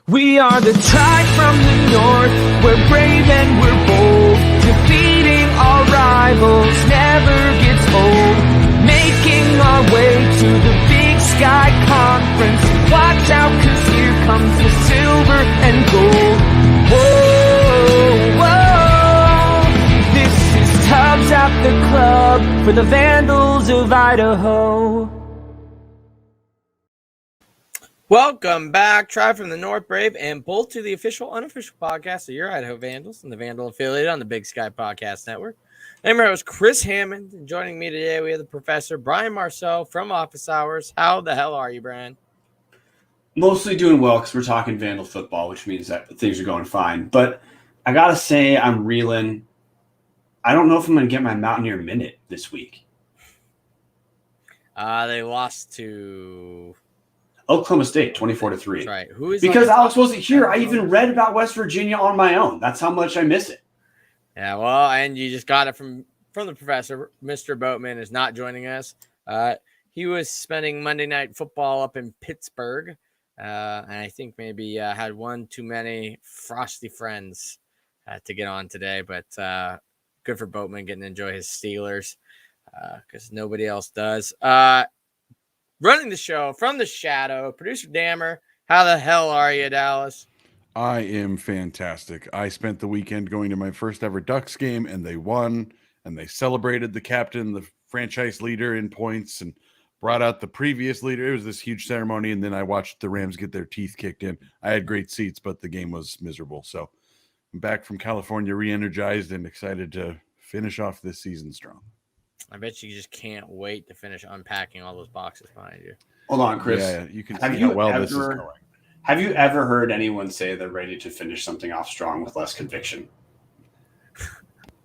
We are the tide from the north, we're brave and we're bold. Defeating our rivals never gets old. Making our way to the Big Sky Conference. Watch out, 'cause here comes the silver and gold. Whoa, whoa. This is Tubbs at the Club for the Vandals of Idaho. Welcome back, Tribe from the North Brave, and both to the official, unofficial podcast of your Idaho Vandals and the Vandal affiliate on the Big Sky Podcast Network. I'm your host, Chris Hammond, and joining me today, we have the professor, Brian Marcel from Office Hours. How the hell are you, Brian? Mostly doing well because we're talking Vandal football, which means that things are going fine. But I got to say, I'm reeling. I don't know if I'm going to get my Mountaineer minute this week. They lost to Oklahoma State, 24-3. That's right. Who is because Alex wasn't here. I even read about West Virginia on my own. That's how much I miss it. Yeah, well, and you just got it from the professor. Mr. Boatman is not joining us. He was spending Monday Night Football up in Pittsburgh, and I think maybe had one too many frosty friends to get on today. But good for Boatman getting to enjoy his Steelers because nobody else does. Running the show from the shadow, producer Dammer. How the hell are you, Dallas? I am fantastic. I spent the weekend going to my first ever Ducks game, and they won, and they celebrated the captain, the franchise leader in points, and brought out the previous leader. It was this huge ceremony, and then I watched the Rams get their teeth kicked in. I had great seats, but the game was miserable. So I'm back from California, re-energized and excited to finish off this season strong. I bet you just can't wait to finish unpacking all those boxes behind you. Hold on, Chris. Yeah, you can see how well this is going. Have you ever heard anyone say they're ready to finish something off strong with less conviction?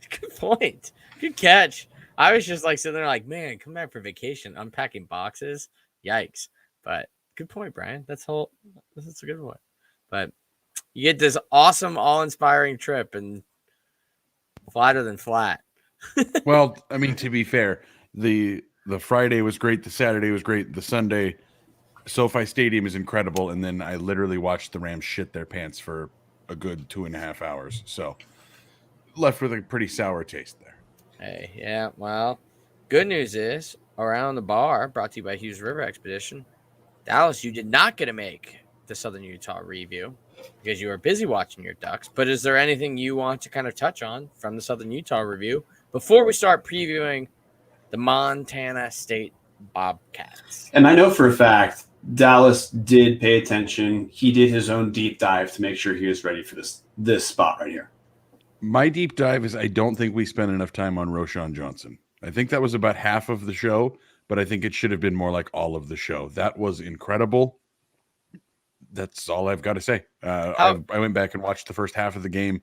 Good point. Good catch. I was just like sitting there like, man, come back for vacation, unpacking boxes. Yikes. But good point, Brian. That's a good one. But you get this awesome, all-inspiring trip and flatter than flat. Well, I mean, to be fair, the Friday was great, the Saturday was great, the Sunday, SoFi Stadium is incredible, and then I literally watched the Rams shit their pants for a good 2.5 hours. So left with a pretty sour taste there. Hey, yeah, well, good news is Around the Bar, brought to you by Hughes River Expedition. Dallas, you did not get to make the Southern Utah review because you were busy watching your Ducks. But is there anything you want to kind of touch on from the Southern Utah review before we start previewing the Montana State Bobcats? And I know for a fact Dallas did pay attention. He did his own deep dive to make sure he was ready for this spot right here. My deep dive is I don't think we spent enough time on Roschon Johnson. I think that was about half of the show, but I think it should have been more like all of the show. That was incredible. That's all I've got to say. I went back and watched the first half of the game,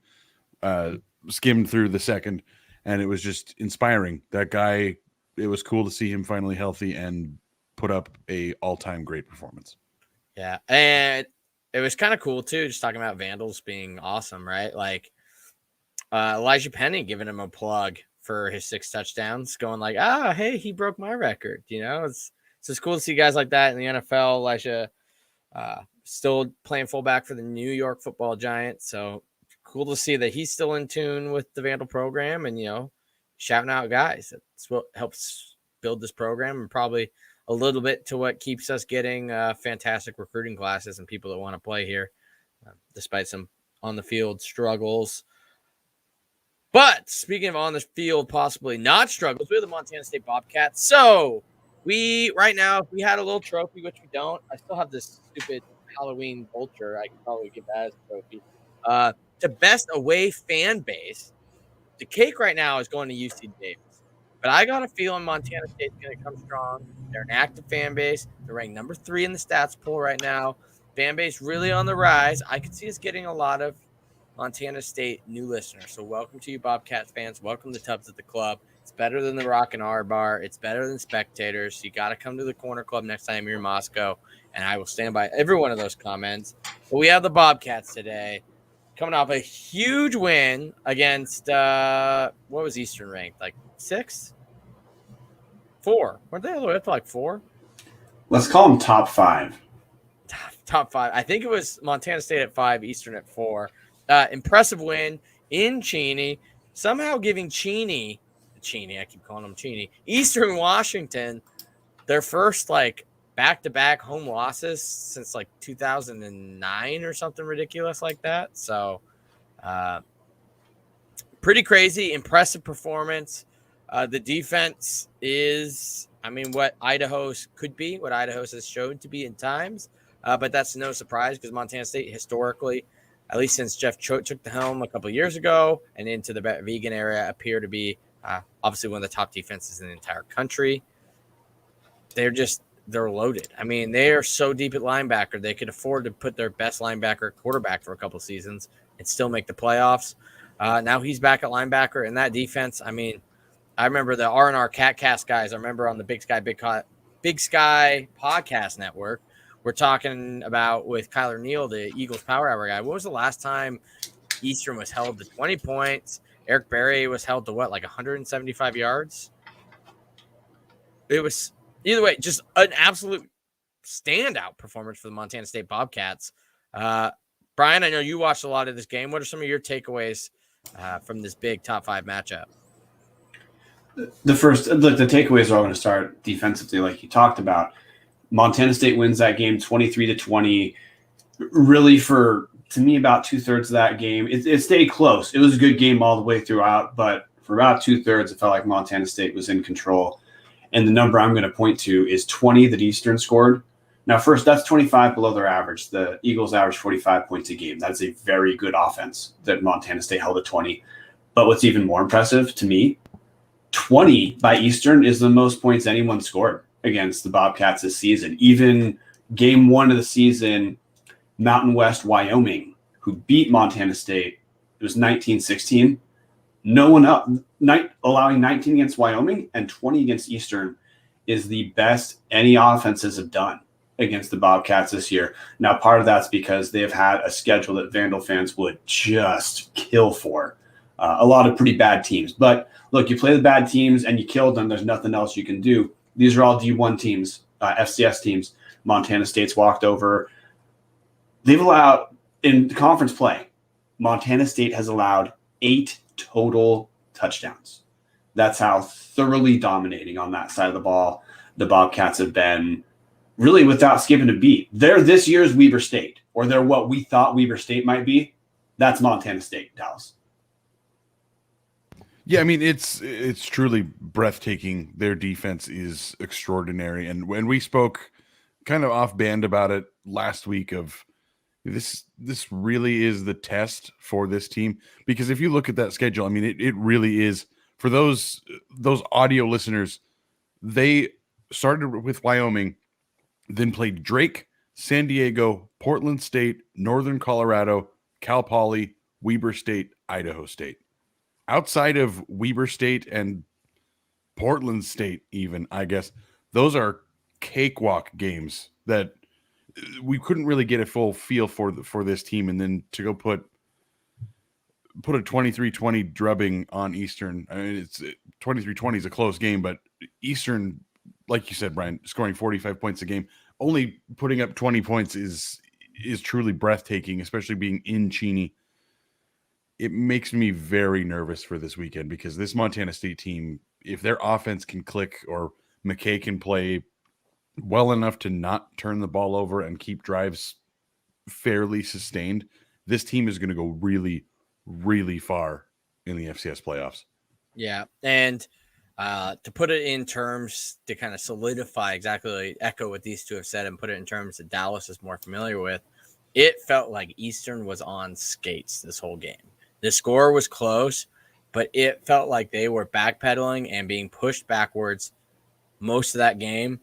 skimmed through the second, and it was just inspiring. That guy, it was cool to see him finally healthy and put up a all-time great performance. Yeah, and it was kind of cool, too, just talking about Vandals being awesome, right? Like, Elijah Penny giving him a plug for his 6 touchdowns, going like, hey, he broke my record. You know, it's just cool to see guys like that in the NFL. Elijah still playing fullback for the New York Football Giants, so cool to see that he's still in tune with the Vandal program and, you know, shouting out guys. That's what helps build this program and probably a little bit to what keeps us getting fantastic recruiting classes and people that want to play here, despite some on-the-field struggles. But speaking of on the field, possibly not struggles, we have the Montana State Bobcats. So right now, if we had a little trophy, which we don't, I still have this stupid Halloween vulture. I can probably give that as a trophy. To best away fan base, the cake right now is going to UC Davis. But I got a feeling Montana State's going to come strong. They're an active fan base. They're ranked number 3 in the stats poll right now. Fan base really on the rise. I could see us getting a lot of Montana State new listeners. So welcome to you, Bobcats fans. Welcome to Tubbs at the Club. It's better than the Rock and R Bar. It's better than Spectators. You got to come to the Corner Club next time you're in Moscow, and I will stand by every one of those comments. But we have the Bobcats today, coming off a huge win against, what was Eastern ranked? Like 6? 4. Weren't they all the way up to like 4? Let's call them top 5. top 5. I think it was Montana State at 5, Eastern at 4. Impressive win in Cheney. Somehow giving Cheney, I keep calling him Cheney, Eastern Washington, their first like back-to-back home losses since like 2009 or something ridiculous like that. So pretty crazy, impressive performance. The defense is, I mean, what Idaho's could be, what Idaho's has shown to be in times. But that's no surprise because Montana State historically, at least since Jeff Choate took the helm a couple of years ago and into the vegan era, appear to be obviously one of the top defenses in the entire country. They're loaded. I mean, they are so deep at linebacker. They could afford to put their best linebacker at quarterback for a couple of seasons and still make the playoffs. Now he's back at linebacker, and that defense, I mean, I remember the R&R CatCast guys. I remember on the Big Sky podcast network, we're talking about with Kyler Neal, the Eagles Power Hour guy. What was the last time Eastern was held to 20 points? Eric Berry was held to what, like 175 yards? It was either way, just an absolute standout performance for the Montana State Bobcats. Brian, I know you watched a lot of this game. What are some of your takeaways from this big top 5 matchup? The takeaways are all going to start defensively, like you talked about. Montana State wins that game 23-20. Really, to me, about 2/3 of that game, it stayed close. It was a good game all the way throughout, but for about 2/3, it felt like Montana State was in control. And the number I'm going to point to is 20 that Eastern scored. Now, first, that's 25 below their average. The Eagles average 45 points a game. That's a very good offense that Montana State held at 20. But what's even more impressive to me, 20 by Eastern is the most points anyone scored against the Bobcats this season. Even game 1 of the season, Mountain West Wyoming, who beat Montana State, it was 19-16. No one up, allowing 19 against Wyoming and 20 against Eastern is the best any offenses have done against the Bobcats this year. Now, part of that's because they've had a schedule that Vandal fans would just kill for. A lot of pretty bad teams. But look, you play the bad teams and you kill them. There's nothing else you can do. These are all D1 teams, FCS teams. Montana State's walked over. They've allowed, in conference play, Montana State has allowed 8 total touchdowns. That's how thoroughly dominating on that side of the ball the Bobcats have been, really without skipping a beat. They're this year's Weber State, or they're what we thought Weber State might be. That's Montana State, Dallas. Yeah, I mean, it's truly breathtaking. Their defense is extraordinary. And when we spoke kind of off band about it last week of this really is the test for this team. Because if you look at that schedule, I mean, it really is. For those audio listeners, they started with Wyoming, then played Drake, San Diego, Portland State, Northern Colorado, Cal Poly, Weber State, Idaho State. Outside of Weber State and Portland State, even, I guess, those are cakewalk games that we couldn't really get a full feel for this team. And then to go put a 23-20 drubbing on Eastern. I mean, it's 23-20 is a close game, but Eastern, like you said, Brian, scoring 45 points a game, only putting up 20 points is truly breathtaking, especially being in Cheney. It makes me very nervous for this weekend because this Montana State team, if their offense can click or McKay can play well enough to not turn the ball over and keep drives fairly sustained, this team is going to go really, really far in the FCS playoffs. Yeah. And to put it in terms to kind of solidify exactly, echo what these two have said and put it in terms that Dallas is more familiar with, it felt like Eastern was on skates this whole game. The score was close, but it felt like they were backpedaling and being pushed backwards most of that game.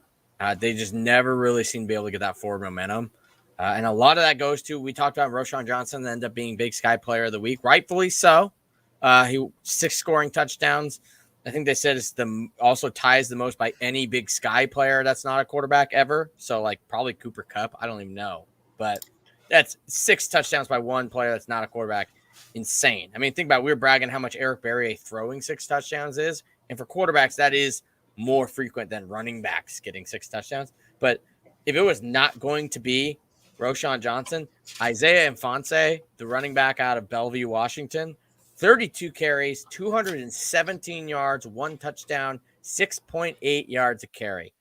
They just never really seemed to be able to get that forward momentum. And a lot of that goes to, we talked about Roschon Johnson ended up being Big Sky Player of the Week, rightfully so. He 6 scoring touchdowns. I think they said it's also ties the most by any Big Sky player that's not a quarterback ever. So like probably Cooper Kupp. I don't even know, but that's 6 touchdowns by one player that's not a quarterback. Insane. I mean, think about it. We were bragging how much Eric Berry throwing 6 touchdowns is. And for quarterbacks, that is more frequent than running backs getting 6 touchdowns. But if it was not going to be Roschon Johnson, Isaiah Infante, the running back out of Bellevue, Washington, 32 carries, 217 yards, 1 touchdown, 6.8 yards a carry.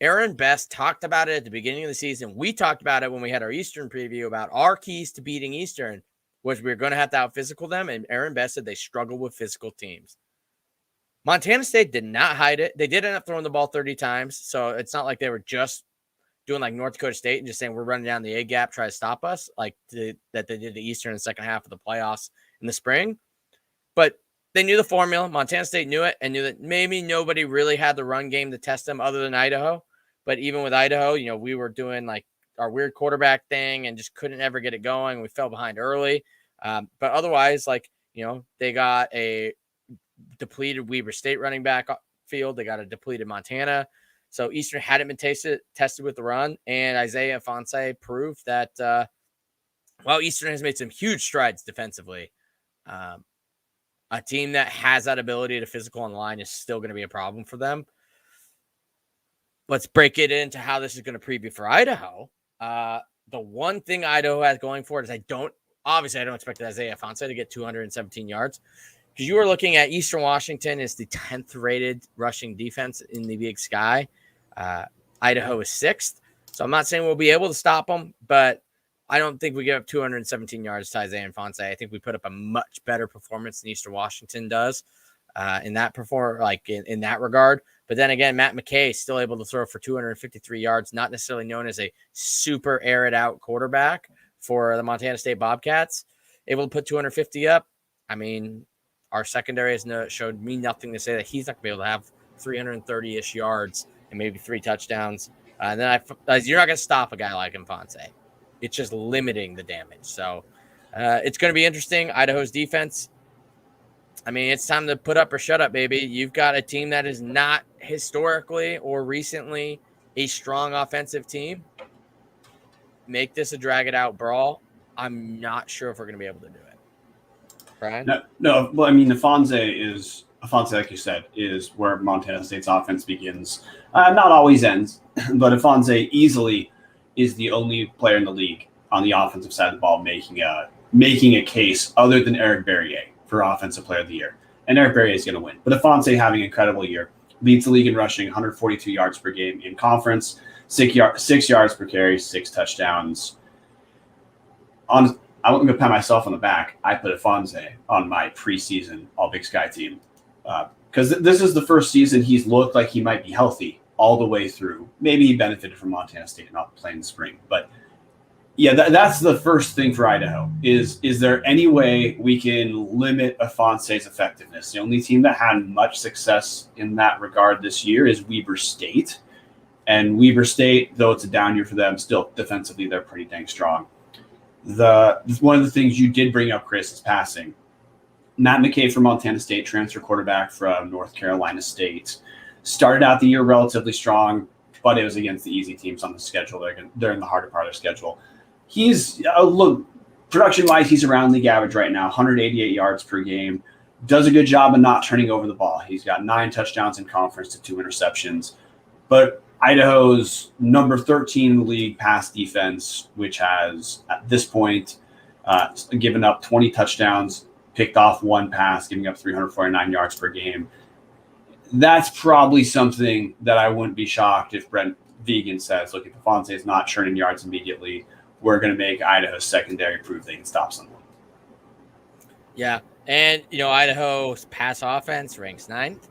Aaron Best talked about it at the beginning of the season. We talked about it when we had our Eastern preview about our keys to beating Eastern was we were going to have to out-physical them, and Aaron Best said they struggle with physical teams. Montana State did not hide it. They did end up throwing the ball 30 times, so it's not like they were just doing like North Dakota State and just saying we're running down the A gap, try to stop us, like that they did to Eastern in the second half of the playoffs in the spring. But they knew the formula. Montana State knew it and knew that maybe nobody really had the run game to test them other than Idaho. But even with Idaho, you know, we were doing like our weird quarterback thing and just couldn't ever get it going. We fell behind early. But otherwise, like, you know, they got a depleted Weber State running back field. They got a depleted Montana. So Eastern hadn't been tested with the run. And Isaiah Infante proved that, while Eastern has made some huge strides defensively, a team that has that ability to physical on the line is still going to be a problem for them. Let's break it into how this is going to preview for Idaho. The one thing Idaho has going for it is I don't expect Isaiah Infante to get 217 yards because you are looking at Eastern Washington is the 10th rated rushing defense in the Big Sky. Idaho is 6th. So I'm not saying we'll be able to stop them, but I don't think we give up 217 yards to Isaiah Infante. I think we put up a much better performance than Eastern Washington does in that in that regard. But then again, Matt McKay is still able to throw for 253 yards, not necessarily known as a super arid out quarterback for the Montana State Bobcats. Able to put 250 up. I mean, our secondary has showed me nothing to say that he's not going to be able to have 330-ish yards and maybe 3 touchdowns. And then you're not going to stop a guy like Infante. It's just limiting the damage. So it's going to be interesting. Idaho's defense. I mean, it's time to put up or shut up, baby. You've got a team that is not historically or recently a strong offensive team. Make this a drag-it-out brawl. I'm not sure if we're going to be able to do it. Brian? No. Well, I mean, Infante, like you said, is where Montana State's offense begins. Not always ends, but Infante easily is the only player in the league on the offensive side of the ball making a case other than Eric Berrier for Offensive Player of the Year. And Eric Berrier is going to win. But Infante having an incredible year. Leads the league in rushing, 142 yards per game in conference, 6 yards per carry, 6 touchdowns. I'm going to pat myself on the back. I put Infante on my preseason All-Big Sky team because this is the first season he's looked like he might be healthy all the way through. Maybe he benefited from Montana State not playing in the spring. But, yeah, that's the first thing for Idaho is there any way we can limit Infante's effectiveness? The only team that had much success in that regard this year is Weber State. And Weber State, though it's a down year for them, still defensively they're pretty dang strong. One of the things you did bring up, Chris, is passing. Matt McKay from Montana State, transfer quarterback from North Carolina State, started out the year relatively strong, but it was against the easy teams on the schedule. They're in the harder part of the schedule. He's production-wise, he's around league average right now, 188 yards per game. Does a good job of not turning over the ball. He's got 9 touchdowns in conference to 2 interceptions. But Idaho's number 13 in the league pass defense, which has, at this point, given up 20 touchdowns, picked off 1 pass, giving up 349 yards per game. That's probably something that I wouldn't be shocked if Brent Vigen says, look, if Infante is not churning yards immediately, we're going to make Idaho's secondary prove they can stop someone. Yeah, and, Idaho's pass offense ranks 9th.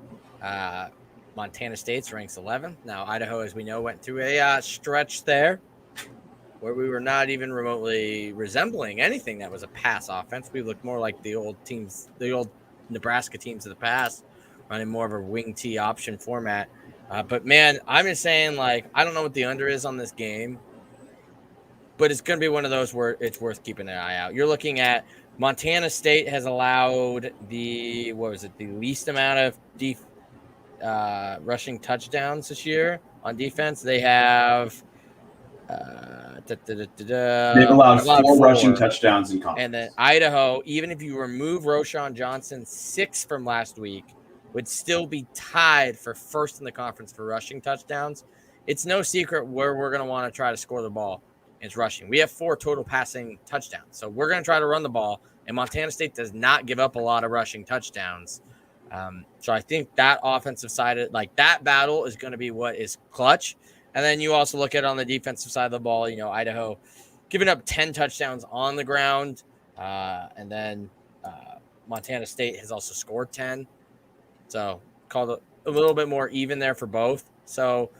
Montana State's ranks 11th. Now, Idaho, as we know, went through a stretch there where we were not even remotely resembling anything that was a pass offense. We looked more like the old Nebraska teams of the past, running more of a wing T option format. But, man, I'm just saying, I don't know what the under is on this game, but it's going to be one of those where it's worth keeping an eye out. You're looking at Montana State has allowed the least amount of rushing touchdowns this year on defense. They have they've allowed 4 rushing touchdowns in conference. And then Idaho, even if you remove Roschon Johnson 6 from last week, would still be tied for first in the conference for rushing touchdowns. It's no secret where we're going to want to try to score the ball. and it's rushing. We have 4 total passing touchdowns. So we're going to try to run the ball, and Montana State does not give up a lot of rushing touchdowns. So I think that offensive side, like that battle is going to be what is clutch. And then you also look at on the defensive side of the ball, Idaho giving up 10 touchdowns on the ground. And then Montana State has also scored 10. So called a little bit more even there for both. So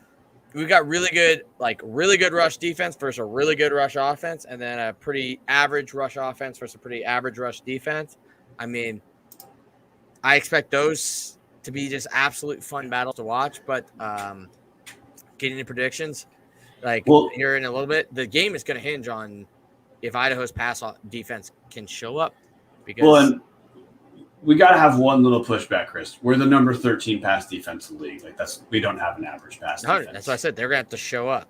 we've got really good rush defense versus a really good rush offense, and then a pretty average rush offense versus a pretty average rush defense. I mean, I expect those to be just absolute fun battles to watch, but getting the predictions, here in a little bit, the game is going to hinge on if Idaho's pass defense can show up. Because and we got to have one little pushback, Chris. We're the number 13 pass defense in the league. We don't have an average pass defense. That's what I said. They're going to have to show up.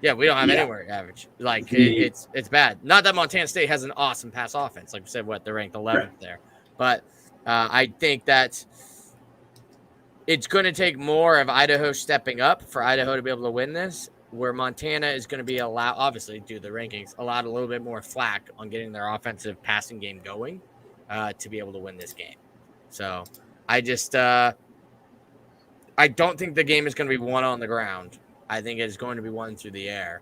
Yeah, we don't have anywhere average. It's bad. Not that Montana State has an awesome pass offense. Like we said, they're ranked 11th there. But I think that it's going to take more of Idaho stepping up for Idaho to be able to win this, where Montana is going to be allowed, obviously, due to the rankings, allowed a little bit more flack on getting their offensive passing game going to be able to win this game. So I just I don't think the game is going to be won on the ground. I think it's going to be won through the air.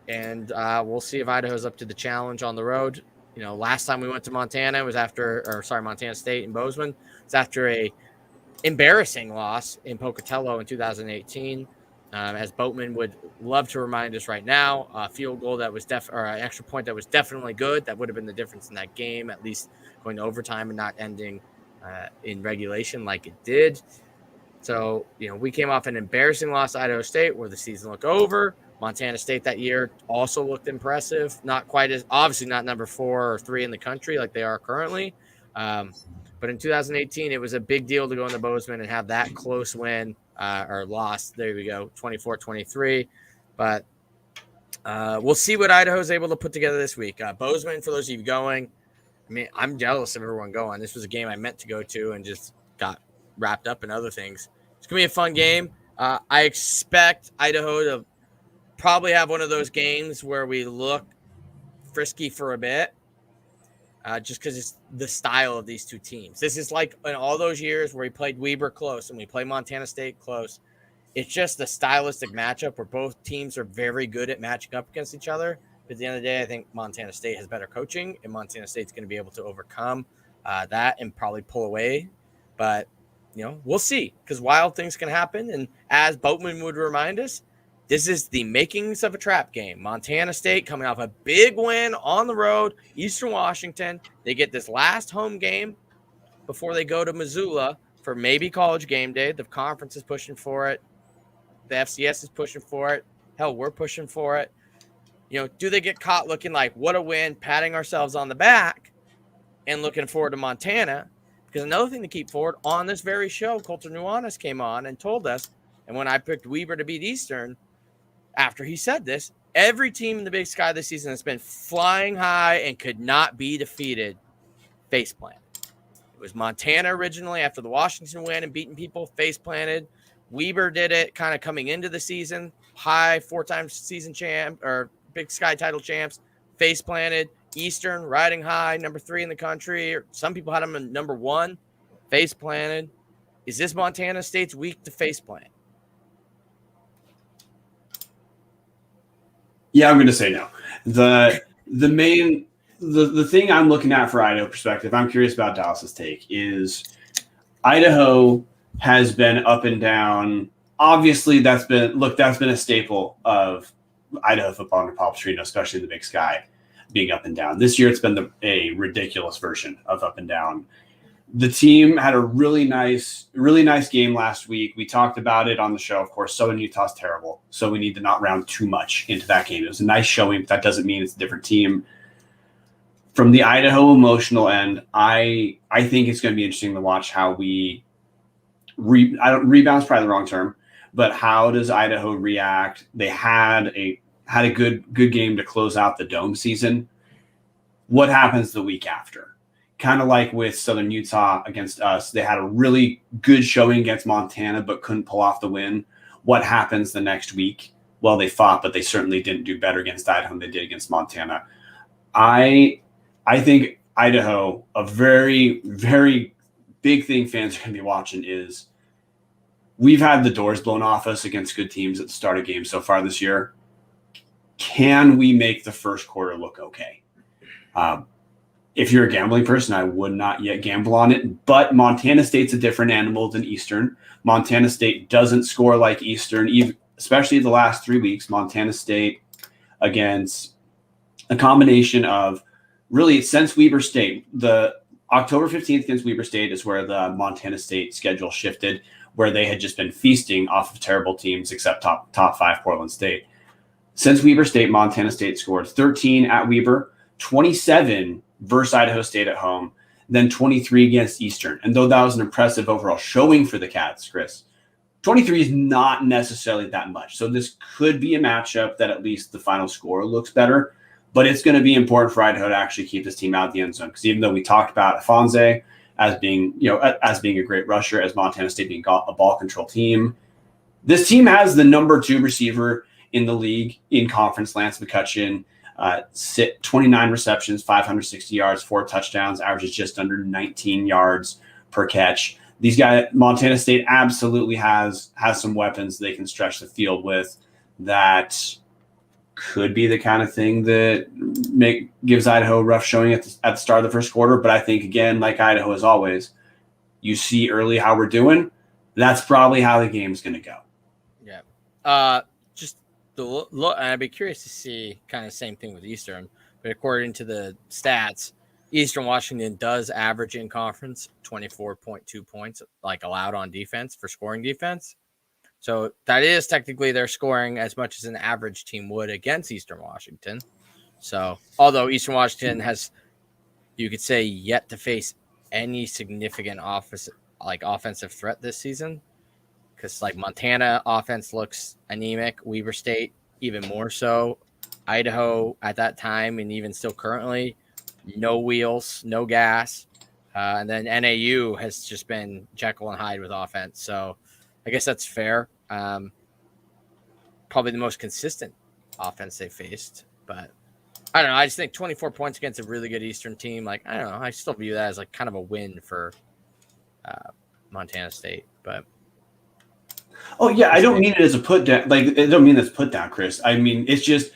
And we'll see if Idaho's up to the challenge on the road. Last time we went to Montana was Montana State in Bozeman. It's after a embarrassing loss in Pocatello in 2018. As Boatman would love to remind us right now, a field goal that was or an extra point that was definitely good. That would have been the difference in that game, at least going to overtime and not ending in regulation like it did. So, we came off an embarrassing loss to Idaho State where the season looked over. Montana State that year also looked impressive. Not quite as, obviously not number 4 or 3 in the country like they are currently. But in 2018, it was a big deal to go into Bozeman and have that close win or loss. There we go, 24-23. But we'll see what Idaho is able to put together this week. Bozeman, for those of you going, I mean, I'm jealous of everyone going. This was a game I meant to go to and just got wrapped up in other things. It's going to be a fun game. I expect Idaho to probably have one of those games where we look frisky for a bit. Just because it's the style of these two teams. This is like in all those years where we played Weber close and we played Montana State close. It's just a stylistic matchup where both teams are very good at matching up against each other. But at the end of the day, I think Montana State has better coaching, and Montana State's going to be able to overcome that and probably pull away. But, we'll see, because wild things can happen. And as Boatman would remind us, this is the makings of a trap game. Montana State coming off a big win on the road, Eastern Washington. They get this last home game before they go to Missoula for maybe College game day. The conference is pushing for it. The FCS is pushing for it. Hell, we're pushing for it. Do they get caught looking like, what a win, patting ourselves on the back and looking forward to Montana? Because another thing to keep forward, on this very show, Coulter Nuanez came on and told us, and when I picked Weber to beat Eastern, after he said this, every team in the Big Sky this season has been flying high and could not be defeated. Face planted. It was Montana originally after the Washington win and beating people, face planted. Weber did it kind of coming into the season, high 4-time season champ or Big Sky title champs, face planted. Eastern riding high, number 3 in the country. Or some people had them in number 1, face planted. Is this Montana State's week to face plant? Yeah, I'm going to say no. The thing I'm looking at for Idaho perspective, I'm curious about Dallas's take, is Idaho has been up and down. Obviously, that's been a staple of Idaho football under Paul Petrino, especially the Big Sky, being up and down. This year, it's been a ridiculous version of up and down. The team had a really nice game last week. We talked about it on the show. Of course, Southern Utah's terrible, so we need to not round too much into that game. It was a nice showing, but that doesn't mean it's a different team. From the Idaho emotional end, I think it's going to be interesting to watch how we rebound's probably the wrong term, but how does Idaho react? They had a good game to close out the dome season. What happens the week after? Kind of like with Southern Utah against us, they had a really good showing against Montana, but couldn't pull off the win. What happens the next week? well they fought, but they certainly didn't do better against Idaho than they did against Montana. I think Idaho, a very, very big thing fans are going to be watching is we've had the doors blown off us against good teams at the start of games so far this year. Can we make the first quarter look okay? If you're a gambling person, I would not yet gamble on it, but Montana State's a different animal than Eastern. Montana State doesn't score like Eastern, even, especially the last 3 weeks. Montana State against a combination of really since Weber State, the October 15th against Weber State is where the Montana State schedule shifted, where they had just been feasting off of terrible teams except top 5 Portland State. Since Weber State, Montana State scored 13 at Weber, 27 versus Idaho State at home, then 23 against Eastern. And though that was an impressive overall showing for the Cats, Chris, 23 is not necessarily that much. So this could be a matchup that at least the final score looks better, but it's going to be important for Idaho to actually keep this team out of the end zone. Because even though we talked about Afonso as being a great rusher, as Montana State being a ball control team, this team has the number 2 receiver in the league in conference, Lance McCutcheon. 29 receptions, 560 yards, 4 touchdowns, averages just under 19 yards per catch. These guys, Montana State absolutely has some weapons they can stretch the field with that could be the kind of thing that gives Idaho a rough showing at the start of the first quarter. But I think, again, like Idaho as always, you see early how we're doing. That's probably how the game's going to go. Yeah. Look, I'd be curious to see kind of the same thing with Eastern, but according to the stats, Eastern Washington does average in conference 24.2 points, like allowed on defense for scoring defense. So that is technically they're scoring as much as an average team would against Eastern Washington. So although Eastern Washington has, you could say, yet to face any significant offensive threat this season, because like Montana offense looks anemic, Weber State even more so, Idaho at that time and even still currently, no wheels, no gas, and then NAU has just been Jekyll and Hyde with offense. So I guess that's fair. Probably the most consistent offense they faced, but I don't know. I just think 24 points against a really good Eastern team, like I don't know. I still view that as like kind of a win for Montana State, but. Oh yeah, I don't mean it as a put down. Like I don't mean it's put down, Chris. I mean it's just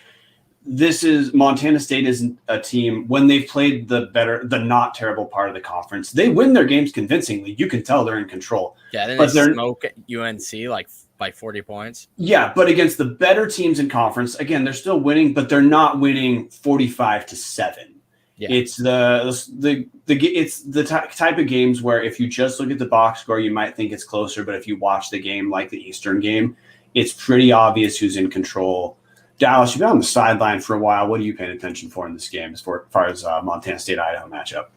Montana State isn't a team when they've played the not terrible part of the conference. They win their games convincingly. You can tell they're in control. Yeah, then they smoke UNC like by 40 points. Yeah, but against the better teams in conference, again, they're still winning, but they're not winning 45-7. Yeah. It's the type of games where if you just look at the box score, you might think it's closer, but if you watch the game like the Eastern game, it's pretty obvious who's in control. Dallas, you've been on the sideline for a while. What are you paying attention for in this game as far as Montana State-Idaho matchup?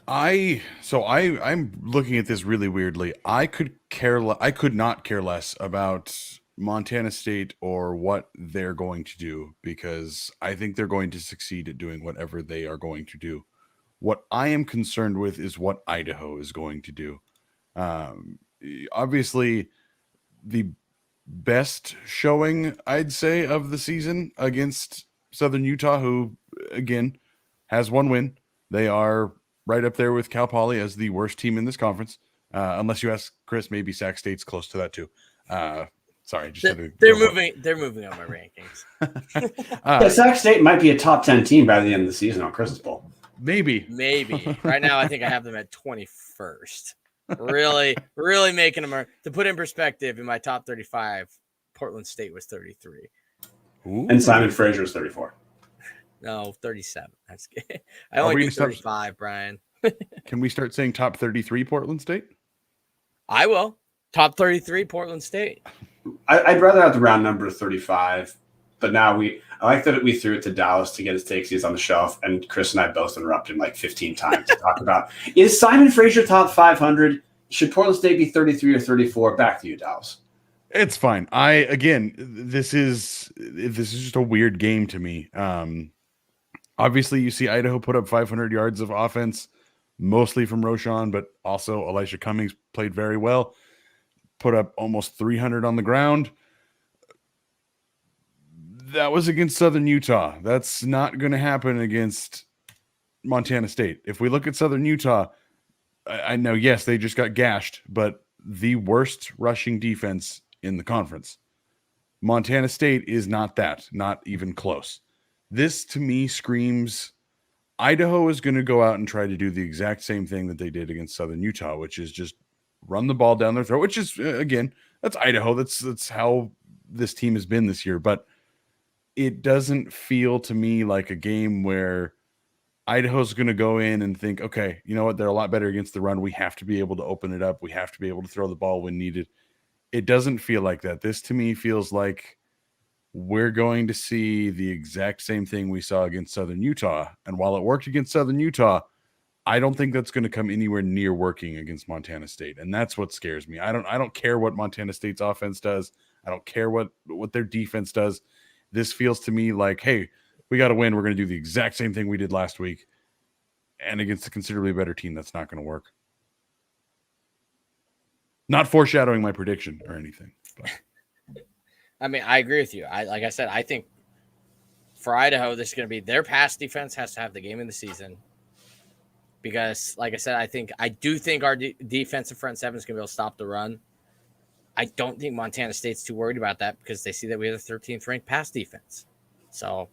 I'm looking at this really weirdly. I could not care less about Montana State or what they're going to do, because I think they're going to succeed at doing whatever they are going to do. What I am concerned with is what Idaho is going to do. Obviously, the best showing, I'd say, of the season against Southern Utah, who, again, has 1 win. They are right up there with Cal Poly as the worst team in this conference. Unless you ask Chris, maybe Sac State's close to that too. Sorry, they're moving on my rankings. Sac State might be a top 10 team by the end of the season on Chris's Bowl. Maybe. Right now, I think I have them at 21st. Really making them. To put in perspective, in my top 35, Portland State was 33. Ooh. And Simon Fraser was 34. No, 37. That's good. I only do 35, Brian. Can we start saying top 33 Portland State? I will. Top 33 Portland State. I'd rather have the round number of 35, but now I like that we threw it to Dallas to get his takes. He's on the shelf, and Chris and I both interrupted him like 15 times to talk about, is Simon Fraser top 500? Should Portland State be 33 or 34? Back to you, Dallas. It's fine. This is just a weird game to me. Obviously, you see Idaho put up 500 yards of offense, mostly from Roschon, but also Elisha Cummings played very well. Put up almost 300 on the ground. That was against Southern Utah. That's not going to happen against Montana State. If we look at Southern Utah, I know, yes, they just got gashed, but the worst rushing defense in the conference. Montana State is not that, not even close. This, to me, screams Idaho is going to go out and try to do the exact same thing that they did against Southern Utah, which is just run the ball down their throat, which is, again, that's Idaho. That's how this team has been this year. But it doesn't feel to me like a game where Idaho's going to go in and think, okay, you know what? They're a lot better against the run. We have to be able to open it up. We have to be able to throw the ball when needed. It doesn't feel like that. This, to me, feels like we're going to see the exact same thing we saw against Southern Utah. And while it worked against Southern Utah, I don't think that's going to come anywhere near working against Montana State. And that's what scares me. I don't care what Montana State's offense does. I don't care what their defense does. This feels to me like, hey, we got to win. We're going to do the exact same thing we did last week. And against a considerably better team, that's not going to work. Not foreshadowing my prediction or anything. But. I mean, I agree with you. Like I said, I think for Idaho, this is going to be their pass defense has to have the game of the season. Because, like I said, I do think our defensive front seven is going to be able to stop the run. I don't think Montana State's too worried about that because they see that we have the 13th ranked pass defense. So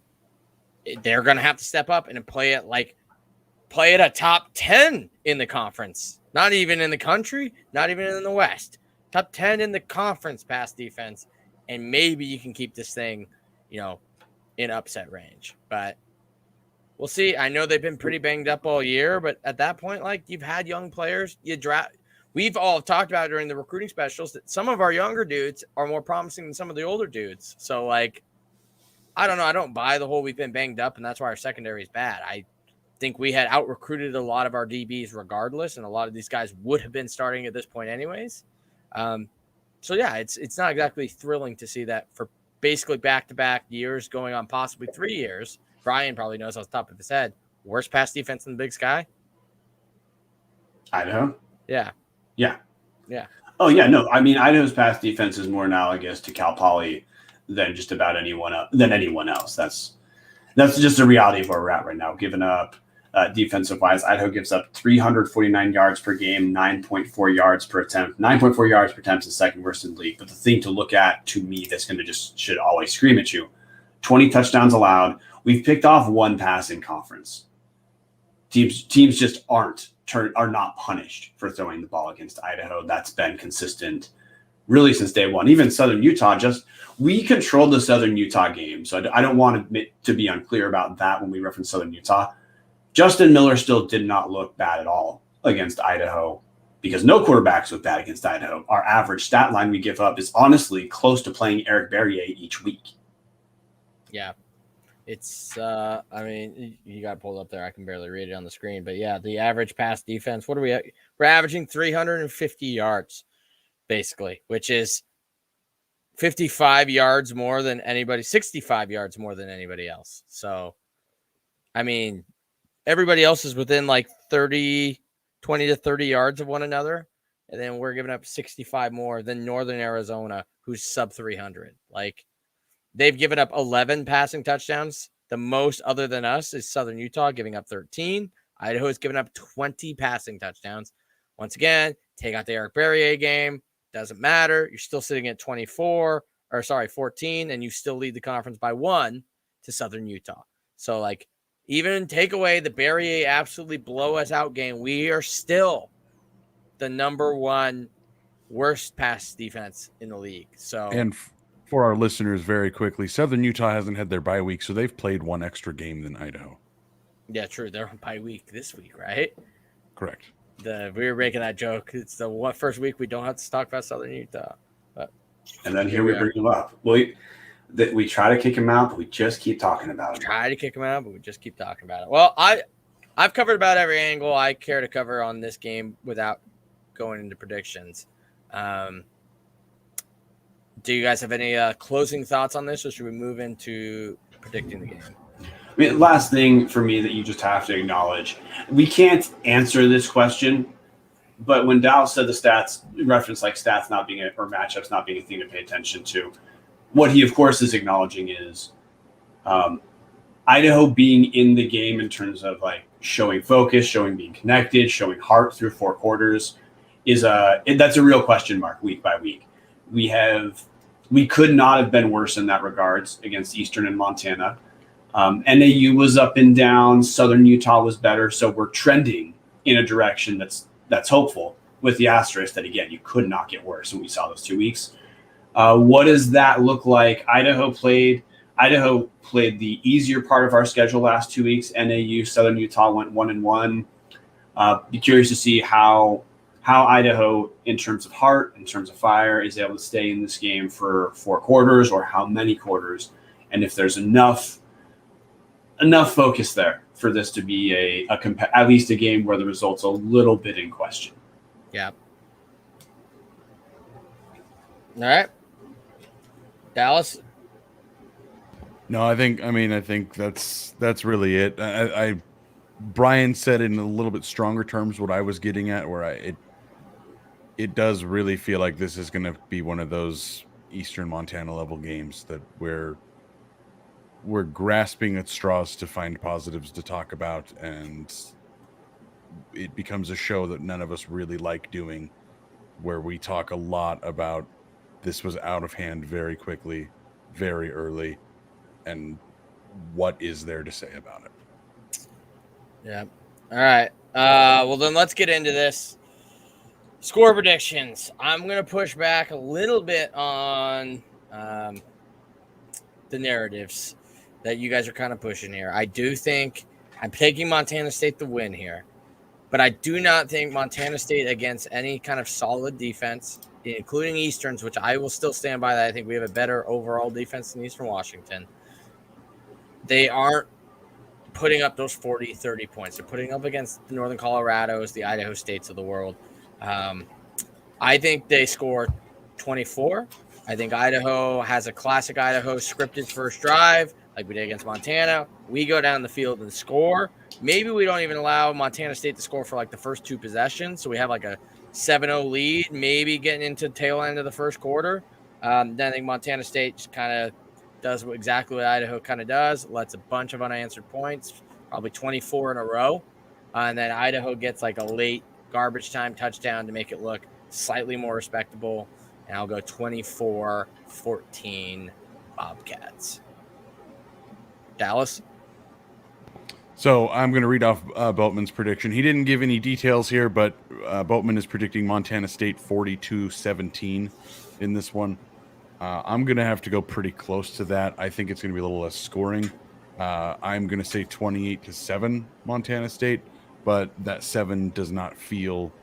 they're going to have to step up and play at a top 10 in the conference. Not even in the country, not even in the West. Top 10 in the conference pass defense. And maybe you can keep this thing, in upset range. But we'll see. I know they've been pretty banged up all year, but at that point, you've had young players. We've all talked about during the recruiting specials that some of our younger dudes are more promising than some of the older dudes. So, I don't know. I don't buy the whole we've been banged up, and that's why our secondary is bad. I think we had out-recruited a lot of our DBs regardless, and a lot of these guys would have been starting at this point anyways. So, yeah, it's not exactly thrilling to see that for basically back-to-back years going on possibly 3 years. Brian probably knows off the top of his head. Worst pass defense in the Big Sky? Idaho? Yeah. Yeah. Yeah. Oh, yeah, no. I mean, Idaho's pass defense is more analogous to Cal Poly than just about anyone else. That's just the reality of where we're at right now. Given up defensive-wise, Idaho gives up 349 yards per game, 9.4 yards per attempt. 9.4 yards per attempt is second worst in the league. But the thing to look at, to me, that's going to should always scream at you, 20 touchdowns allowed. We've picked off one pass in conference. Teams just are not punished for throwing the ball against Idaho. That's been consistent really since day one. Even Southern Utah, we controlled the Southern Utah game. So I don't want to be unclear about that when we reference Southern Utah. Justin Miller still did not look bad at all against Idaho because no quarterbacks look bad against Idaho. Our average stat line we give up is honestly close to playing Eric Berrier each week. Yeah. It's, you got it pulled up there. I can barely read it on the screen. But, yeah, the average pass defense, what are we at? We're averaging 350 yards, basically, which is 55 yards more than anybody, 65 yards more than anybody else. So, everybody else is within 20 to 30 yards of one another. And then we're giving up 65 more than Northern Arizona, who's sub 300. They've given up 11 passing touchdowns. The most other than us is Southern Utah, giving up 13. Idaho has given up 20 passing touchdowns. Once again, take out the Eric Berrier game. Doesn't matter. You're still sitting at 14, and you still lead the conference by 1 to Southern Utah. So, even take away the Berrier absolutely blow us out game, we are still the number one worst pass defense in the league. So, and for our listeners, very quickly, Southern Utah hasn't had their bye week, so they've played one extra game than Idaho. Yeah, true. They're on bye week this week, right? Correct. We were making that joke. It's the first week we don't have to talk about Southern Utah. And then here we bring them up. We try to kick him out, but we just keep talking about him. Try to kick him out, but we just keep talking about it. Well, I've covered about every angle I care to cover on this game without going into predictions. Do you guys have any closing thoughts on this, or should we move into predicting the game? Last thing for me that you just have to acknowledge, we can't answer this question, but when Dallas said the stats, reference stats not being or matchups not being a thing to pay attention to, what he, of course, is acknowledging is Idaho being in the game in terms of like showing focus, showing being connected, showing heart through 4 quarters that's a real question mark week by week. We could not have been worse in that regards against Eastern and Montana. NAU was up and down. Southern Utah was better. So we're trending in a direction that's hopeful, with the asterisk that, again, you could not get worse. And we saw those 2 weeks. What does that look like? Idaho played the easier part of our schedule last 2 weeks. NAU, Southern Utah went 1-1. Be curious to see how Idaho, in terms of heart, in terms of fire, is able to stay in this game for 4 quarters, or how many quarters, and if there's enough focus there for this to be at least a game where the result's a little bit in question. Yeah. All right. Dallas? No, I think that's really it. Brian said in a little bit stronger terms what I was getting at, where it does really feel like this is going to be one of those Eastern Montana level games that we're grasping at straws to find positives to talk about, and it becomes a show that none of us really like doing, where we talk a lot about this was out of hand very quickly, very early, and what is there to say about it? Yeah. All right. Well, then let's get into this. Score predictions. I'm going to push back a little bit on the narratives that you guys are kind of pushing here. I do think I'm taking Montana State to win here, but I do not think Montana State against any kind of solid defense, including Easterns, which I will still stand by that. I think we have a better overall defense than Eastern Washington. They aren't putting up those 40, 30 points. They're putting up against the Northern Colorados, the Idaho States of the world. I think they score 24. I think Idaho has a classic Idaho scripted first drive, like we did against Montana. We go down the field and score. Maybe we don't even allow Montana State to score for like the first 2 possessions. So we have like a 7-0 lead, maybe getting into the tail end of the first quarter. Then I think Montana State just kind of does exactly what Idaho kind of does, lets a bunch of unanswered points, probably 24 in a row. And then Idaho gets like a late garbage time touchdown to make it look slightly more respectable. And I'll go 24-14 Bobcats. Dallas? So I'm going to read off Boatman's prediction. He didn't give any details here, but Boatman is predicting Montana State 42-17 in this one. I'm going to have to go pretty close to that. I think it's going to be a little less scoring. I'm going to say 28-7 Montana State, but that 7 does not feel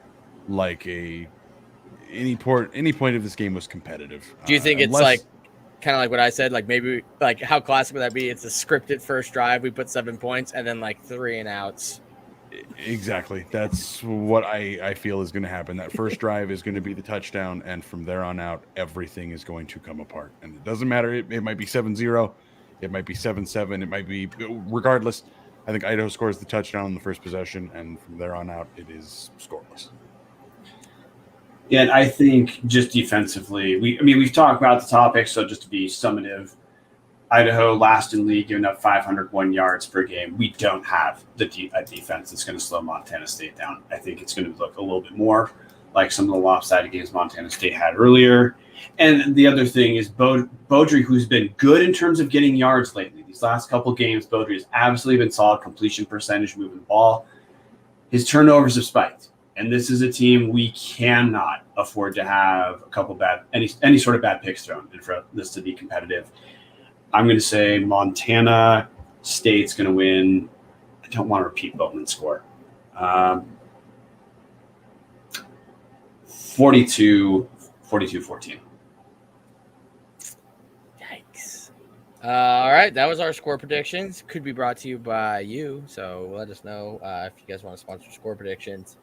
like any point of this game was competitive. Do you think it's like kind of like what I said, like maybe like how classic would that be? It's a scripted first drive. We put 7 points and then like 3 and outs. Exactly. That's what I feel is going to happen. That first drive is going to be the touchdown, and from there on out, everything is going to come apart. And it doesn't matter. It might be 7-0. It might be 7-7. It might be, regardless, I think Idaho scores the touchdown on the first possession, and from there on out, it is scoreless. Yeah, and I think just defensively, we've talked about the topic, so just to be summative, Idaho last in league, giving up 501 yards per game. We don't have a defense that's going to slow Montana State down. I think it's going to look a little bit more like some of the lopsided games Montana State had earlier. And the other thing is Beaudry, who's been good in terms of getting yards lately. These last couple games, Beaudry has absolutely been solid completion percentage, moving the ball. His turnovers have spiked. And this is a team we cannot afford to have a couple any sort of bad picks thrown in for this to be competitive. I'm going to say Montana State's going to win. I don't want to repeat Boatman's score. 42-14. Yikes. All right, that was our score predictions. Could be brought to you by you, so let us know if you guys want to sponsor score predictions.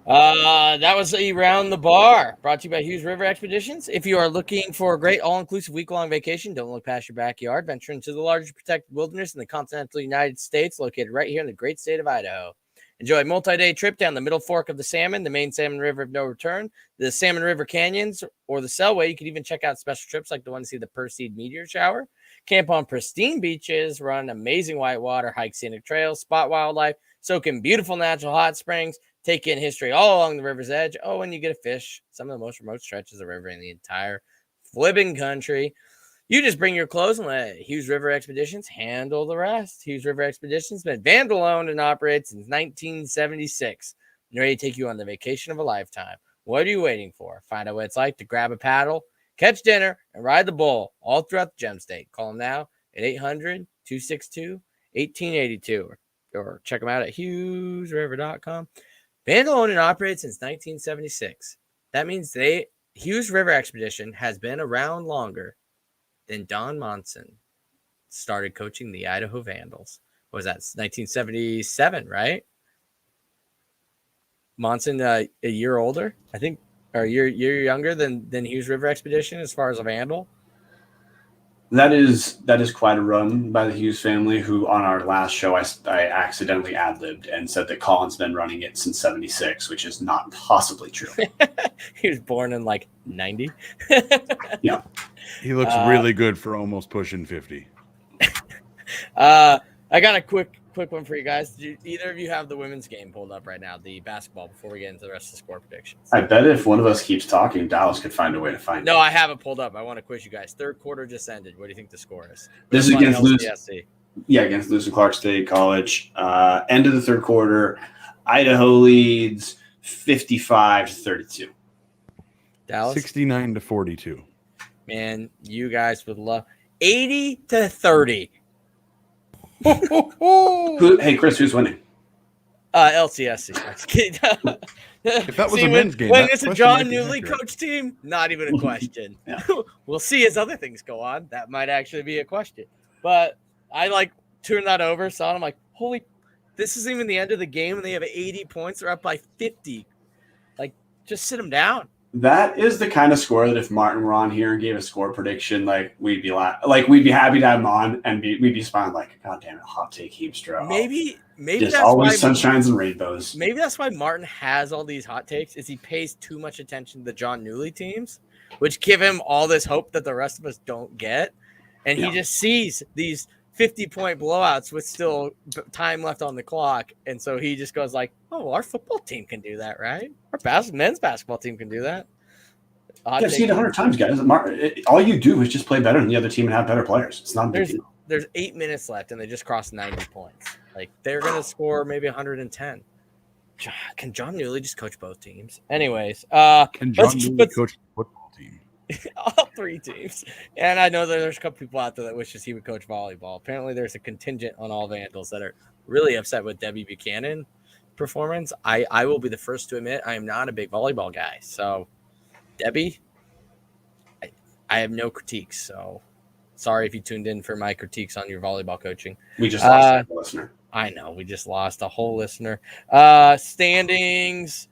That was Around the Bar, brought to you by Hughes River Expeditions. If you are looking for a great all-inclusive week-long vacation, don't look past your backyard. Venture into the largest protected wilderness in the continental United States, located right here in the great state of Idaho. Enjoy a multi-day trip down the Middle Fork of the Salmon, the main Salmon River of no return, the Salmon River Canyons, or the Selway. You can even check out special trips like the one to see the Perseid meteor shower. Camp on pristine beaches, run amazing whitewater, hike scenic trails, spot wildlife, soak in beautiful natural hot springs, take in history all along the river's edge. Oh, and you get to fish some of the most remote stretches of the river in the entire flipping country. You just bring your clothes and let Hughes River Expeditions handle the rest. Hughes River Expeditions has been vandal-owned and operated since 1976. And ready to take you on the vacation of a lifetime. What are you waiting for? Find out what it's like to grab a paddle, catch dinner, and ride the bull all throughout the Gem State. Call them now at 800-262-1882 or check them out at hughesriver.com. Vandal-owned and operated since 1976. That means Hughes River Expedition has been around longer than Don Martson started coaching the Idaho Vandals. What was that? 1977, right? Martson a year older, I think, or a year younger than Hughes River Expedition as far as a Vandal. That is quite a run by the Hughes family, who on our last show I accidentally ad-libbed and said that Colin's been running it since 76, which is not possibly true. He was born in like 90. Yeah. He looks really good for almost pushing 50. I got a quick one for you guys. Do either of you have the women's game pulled up right now, the basketball, before we get into the rest of the score predictions? I bet if one of us keeps talking, Dallas could find a way to find it. No, I have it pulled up. I want to quiz you guys. Third quarter just ended. What do you think the score is? This is against LCSC. against Lewis and Clark State College. End of the third quarter, Idaho leads 55-32. Dallas? 69-42. Man, you guys would love 80-30. Hey, Chris, who's winning? LCSC. If that was a men's game, when that it's a question John might be Newley accurate. coach team, not even a question. Yeah. We'll see as other things go on. That might actually be a question. But I turned that over, saw it. I'm like, holy, this isn't even the end of the game, and they have 80 points. They're up by 50. Just sit them down. That is the kind of score that if Martin were on here and gave a score prediction, we'd be happy to have him on, and we'd be smiling like, God damn it, hot take Heemstra. Maybe Just that's always why sunshines and rainbows. Maybe that's why Martin has all these hot takes. Is he pays too much attention to the John Newley teams, which give him all this hope that the rest of us don't get, and he just sees these 50-point blowouts with still time left on the clock, and so he just goes like, "Oh, our football team can do that, right? Our men's basketball team can do that." I've seen it 100 times, guys. All you do is just play better than the other team and have better players. It's not a big deal. There's 8 minutes left, and they just crossed 90 points. They're going to score maybe 110. Can John Newley just coach both teams? Anyways. Can John Newley coach the football team? All three teams. And I know that there's a couple people out there that wishes he would coach volleyball. Apparently, there's a contingent on all Vandals that are really upset with Debbie Buchanan performance. I will be the first to admit I am not a big volleyball guy. So, Debbie, I have no critiques. So, sorry if you tuned in for my critiques on your volleyball coaching. We just lost a listener. I know. We just lost a whole listener. Standings.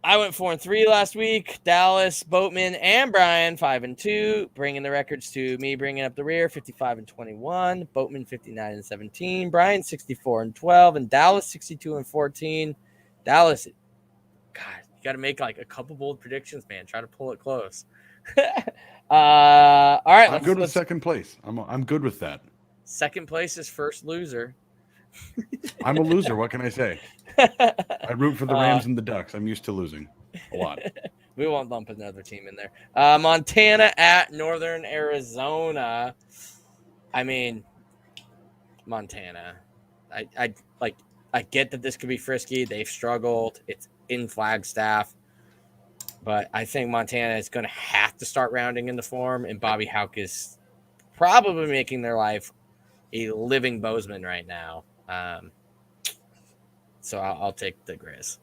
I went 4-3 last week. Dallas, Boatman, and Brian 5-2, bringing the records to me, bringing up the rear 55-21. Boatman 59-17. Brian 64-12, and Dallas 62-14. Dallas, God, you got to make a couple bold predictions, man. Try to pull it close. All right, I'm good with second place. I'm good with that. Second place is first loser. I'm a loser. What can I say? I root for the Rams and the Ducks. I'm used to losing a lot. We won't lump another team in there. Montana at Northern Arizona. I mean, Montana. I get that this could be frisky. They've struggled. It's in Flagstaff. But I think Montana is going to have to start rounding into form, and Bobby Houck is probably making their life a living Bozeman right now. So I'll take the Grizz.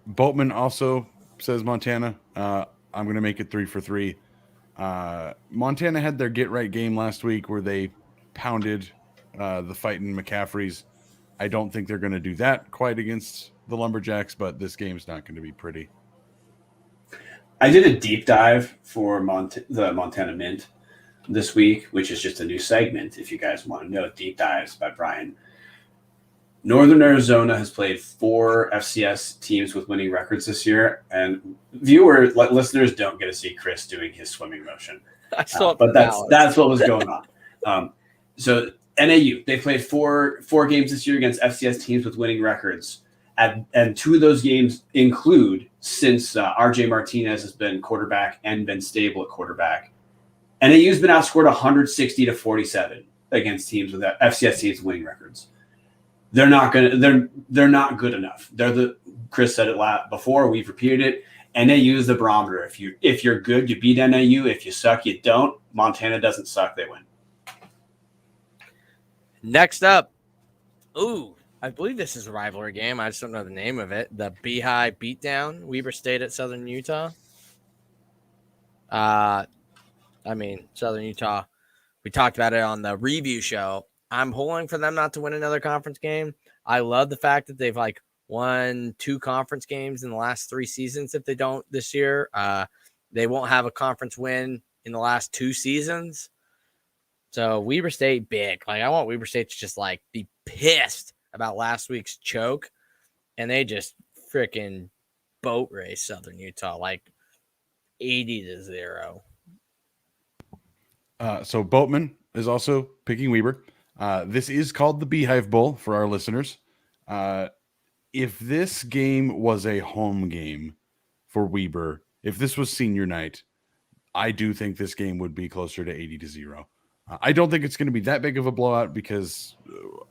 Boatman also says Montana. I'm going to make it 3-for-3. Montana had their get-right game last week where they pounded the fighting McCaffreys. I don't think they're going to do that quite against the Lumberjacks, but this game's not going to be pretty. I did a deep dive for the Montana Mint this week, which is just a new segment. If you guys want to know, deep dives by Brian. Northern Arizona has played 4 FCS teams with winning records this year, and listeners don't get to see Chris doing his swimming motion. I saw it but from that's what was going on. So NAU, they played four games this year against FCS teams with winning records. And 2 of those games include, since RJ Martinez has been quarterback and been stable at quarterback, NAU's been outscored 160-47 against teams with FCS teams winning records. They're not good enough. Chris said it before. We've repeated it. NAU is the barometer. If you're good, you beat NAU. If you suck, you don't. Montana doesn't suck; they win. Next up, I believe this is a rivalry game. I just don't know the name of it. The Beehive Beatdown, Weber State at Southern Utah. Southern Utah, we talked about it on the review show. I'm pulling for them not to win another conference game. I love the fact that they've won 2 conference games in the last 3 seasons. If they don't this year, they won't have a conference win in the last 2 seasons. So Weber State, big. I want Weber State to just be pissed about last week's choke, and they just freaking boat race Southern Utah 80-0. So Boatman is also picking Weber. This is called the Beehive Bowl for our listeners. If this game was a home game for Weber, if this was senior night, I do think this game would be closer to 80-0. I don't think it's going to be that big of a blowout because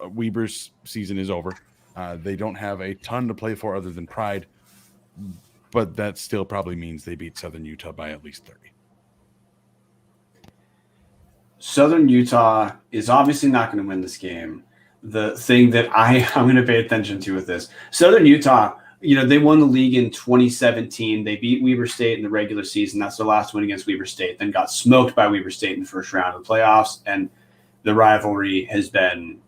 Weber's season is over. They don't have a ton to play for other than pride, but that still probably means they beat Southern Utah by at least 30. Southern Utah is obviously not going to win this game. The thing that I'm going to pay attention to with this, Southern Utah, they won the league in 2017. They beat Weber State in the regular season. That's their last win against Weber State. Then got smoked by Weber State in the first round of the playoffs. And the rivalry has been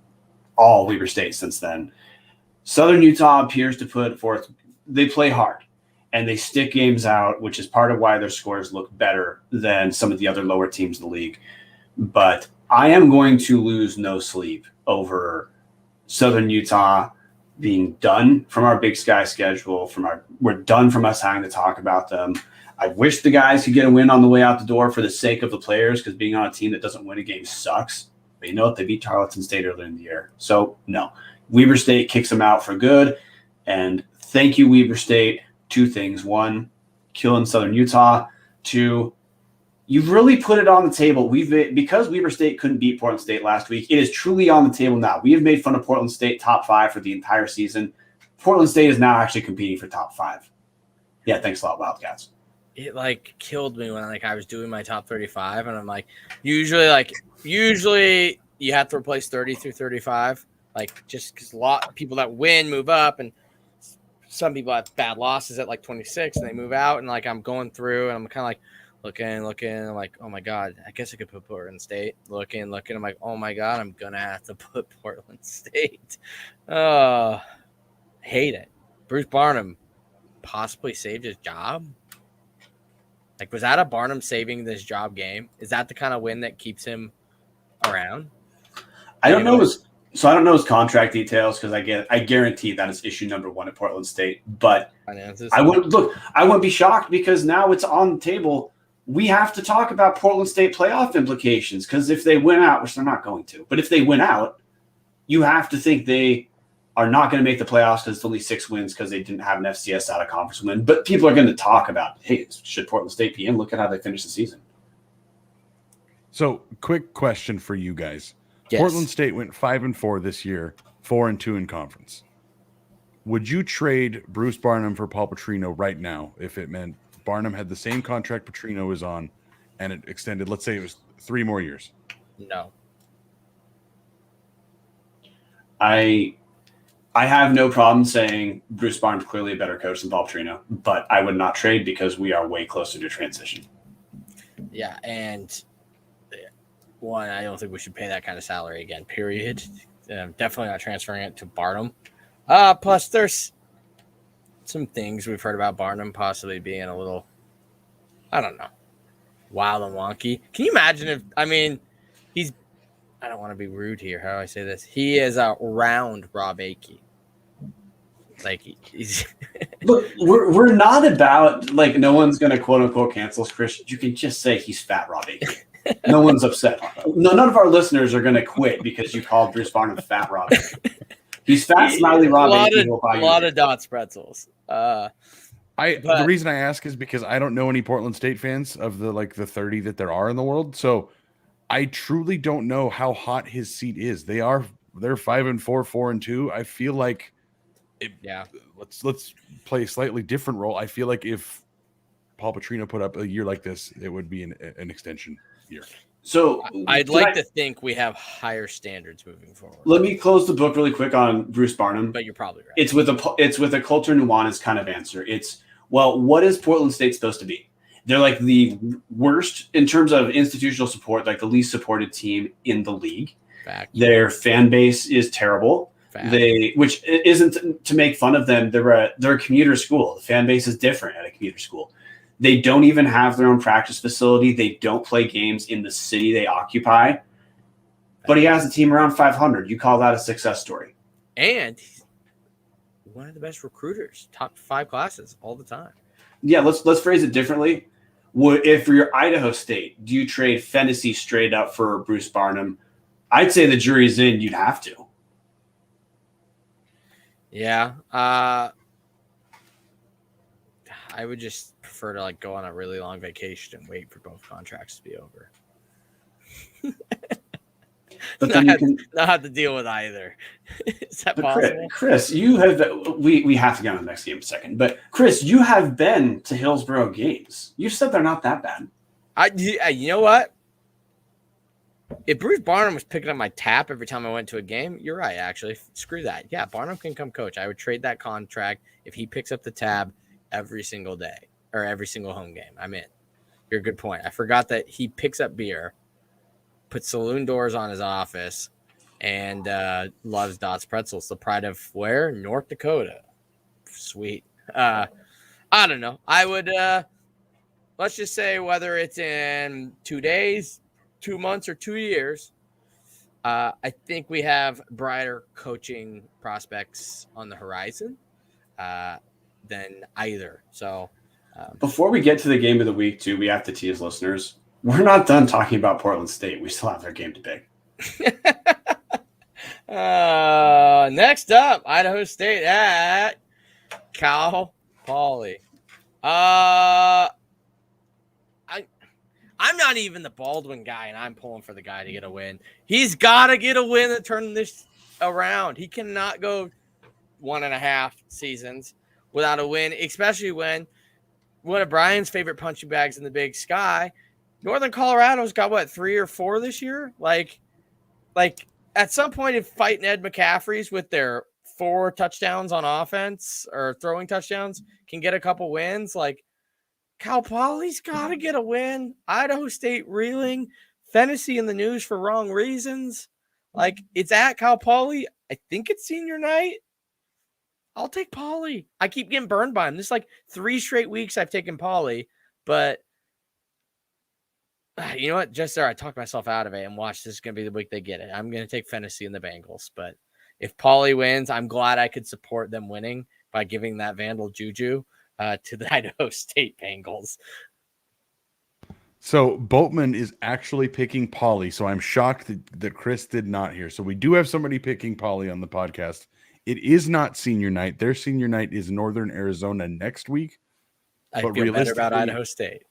all Weber State since then. Southern Utah appears to put forth, they play hard and they stick games out, which is part of why their scores look better than some of the other lower teams in the league. But I am going to lose no sleep over Southern Utah being done from our Big Sky schedule. We're done from us having to talk about them. I wish the guys could get a win on the way out the door for the sake of the players, because being on a team that doesn't win a game sucks. But they beat Tarleton State earlier in the year. So no, Weber State kicks them out for good. And thank you, Weber State. 2 things. 1, killing Southern Utah. 2, you've really put it on the table. Because Weber State couldn't beat Portland State last week, it is truly on the table now. We have made fun of Portland State top 5 for the entire season. Portland State is now actually competing for top 5. Yeah, thanks a lot, Wildcats. It killed me when I was doing my top 35, and I'm usually you have to replace 30 through 35, just because a lot of people that win move up, and some people have bad losses at 26 and they move out, and I'm going through and I'm kind of looking. I'm like, oh my God, I guess I could put Portland State. Looking. I'm like, oh my God, I'm going to have to put Portland State. Hate it. Bruce Barnum possibly saved his job. Was that a Barnum saving this job game? Is that the kind of win that keeps him around? I don't know his contract details, because I guarantee that is issue number 1 at Portland State. But finances. I wouldn't be shocked, because now it's on the table. We have to talk about Portland State playoff implications, because if they win out, which they're not going to, but if they win out, you have to think they are not going to make the playoffs because it's only 6 wins because they didn't have an FCS out of conference win. But people are going to talk about, hey, should Portland State be in? Look at how they finished the season. So, quick question for you guys. Yes. Portland State went 5-4 this year, 4-2 in conference. Would you trade Bruce Barnum for Paul Petrino right now if it meant Barnum had the same contract Petrino is on and it extended, let's say it was 3 more years? No. I have no problem saying Bruce Barnum's clearly a better coach than Paul Petrino, but I would not trade because we are way closer to transition. Yeah, and 1, I don't think we should pay that kind of salary again, period. Definitely not transferring it to Barnum. Plus, there's some things we've heard about Barnum possibly being a little, I don't know, wild and wonky. Can you imagine if, I don't want to be rude here. How do I say this? He is around Rob Akey. Like he's Look, we're not about like no one's gonna quote unquote cancel Chris. You can just say he's fat Rob Akey. No one's upset. None of our listeners are gonna quit because you called Bruce Barnum fat Rob Akey. He's fat smiley Rob Akey. A lot of Dots pretzels. The reason I ask is because I don't know any Portland State fans of the 30 that there are in the world. So I truly don't know how hot his seat is. They're 5-4, 4-2. I feel like let's play a slightly different role. I feel like if Paul Petrino put up a year like this, it would be an extension year. So I'd like to think we have higher standards moving forward. Let me close the book really quick on Bruce Barnum. But you're probably right. It's with a culture nuance kind of answer. It's, well, what is Portland State supposed to be? They're like the worst in terms of institutional support, like the least supported team in the league. Fact. Their fan base is terrible. Fact. Which isn't to make fun of them. They're a commuter school. The fan base is different at a commuter school. They don't even have their own practice facility. They don't play games in the city they occupy. But he has a team around 500. You call that a success story? And he's one of the best recruiters, top 5 classes all the time. Yeah, let's phrase it differently. If you're Idaho State, do you trade Fennessy straight up for Bruce Barnum? I'd say the jury's in. You'd have to. Yeah. I would just prefer to go on a really long vacation and wait for both contracts to be over. But then not have to deal with either. Is that possible? Chris, you have we have to get on the next game in a second. But Chris, you have been to Hillsborough games. You said they're not that bad. You know what? If Bruce Barnum was picking up my tab every time I went to a game, you're right, actually. Screw that. Yeah, Barnum can come coach. I would trade that contract if he picks up the tab every single day or every single home game. I'm in. You're a good point. I forgot that he picks up beer, puts saloon doors on his office, and loves Dots Pretzels. The pride of where? North Dakota. Sweet. I don't know. I would, let's just say whether it's in 2 days, 2 months, or 2 years, I think we have brighter coaching prospects on the horizon than either. So before we get to the game of the week, too, we have to tease listeners. We're not done talking about Portland State. We still have their game to pick. Next up, Idaho State at Cal Poly. I'm not even the Baldwin guy, and I'm pulling for the guy to get a win. He's got to get a win to turn this around. He cannot go 1.5 seasons without a win, especially when one of Brian's favorite punching bags in the Big Sky, Northern Colorado's got, 3 or 4 this year? Like at some point, if fighting Ed McCaffrey's with their 4 touchdowns on offense or throwing touchdowns can get a couple wins, Cal Poly's got to get a win. Idaho State reeling. Fennessy in the news for wrong reasons. It's at Cal Poly. I think it's senior night. I'll take Poly. I keep getting burned by him. This is 3 straight weeks I've taken Poly. But you know what? Just there, I talked myself out of it and watch. This is going to be the week they get it. I'm going to take Fennessy and the Bengals. But if Poly wins, I'm glad I could support them winning by giving that Vandal Juju to the Idaho State Bengals. So Boatman is actually picking Poly. So I'm shocked that Chris did not hear. So we do have somebody picking Poly on the podcast. It is not senior night. Their senior night is Northern Arizona next week. I feel better about Idaho State.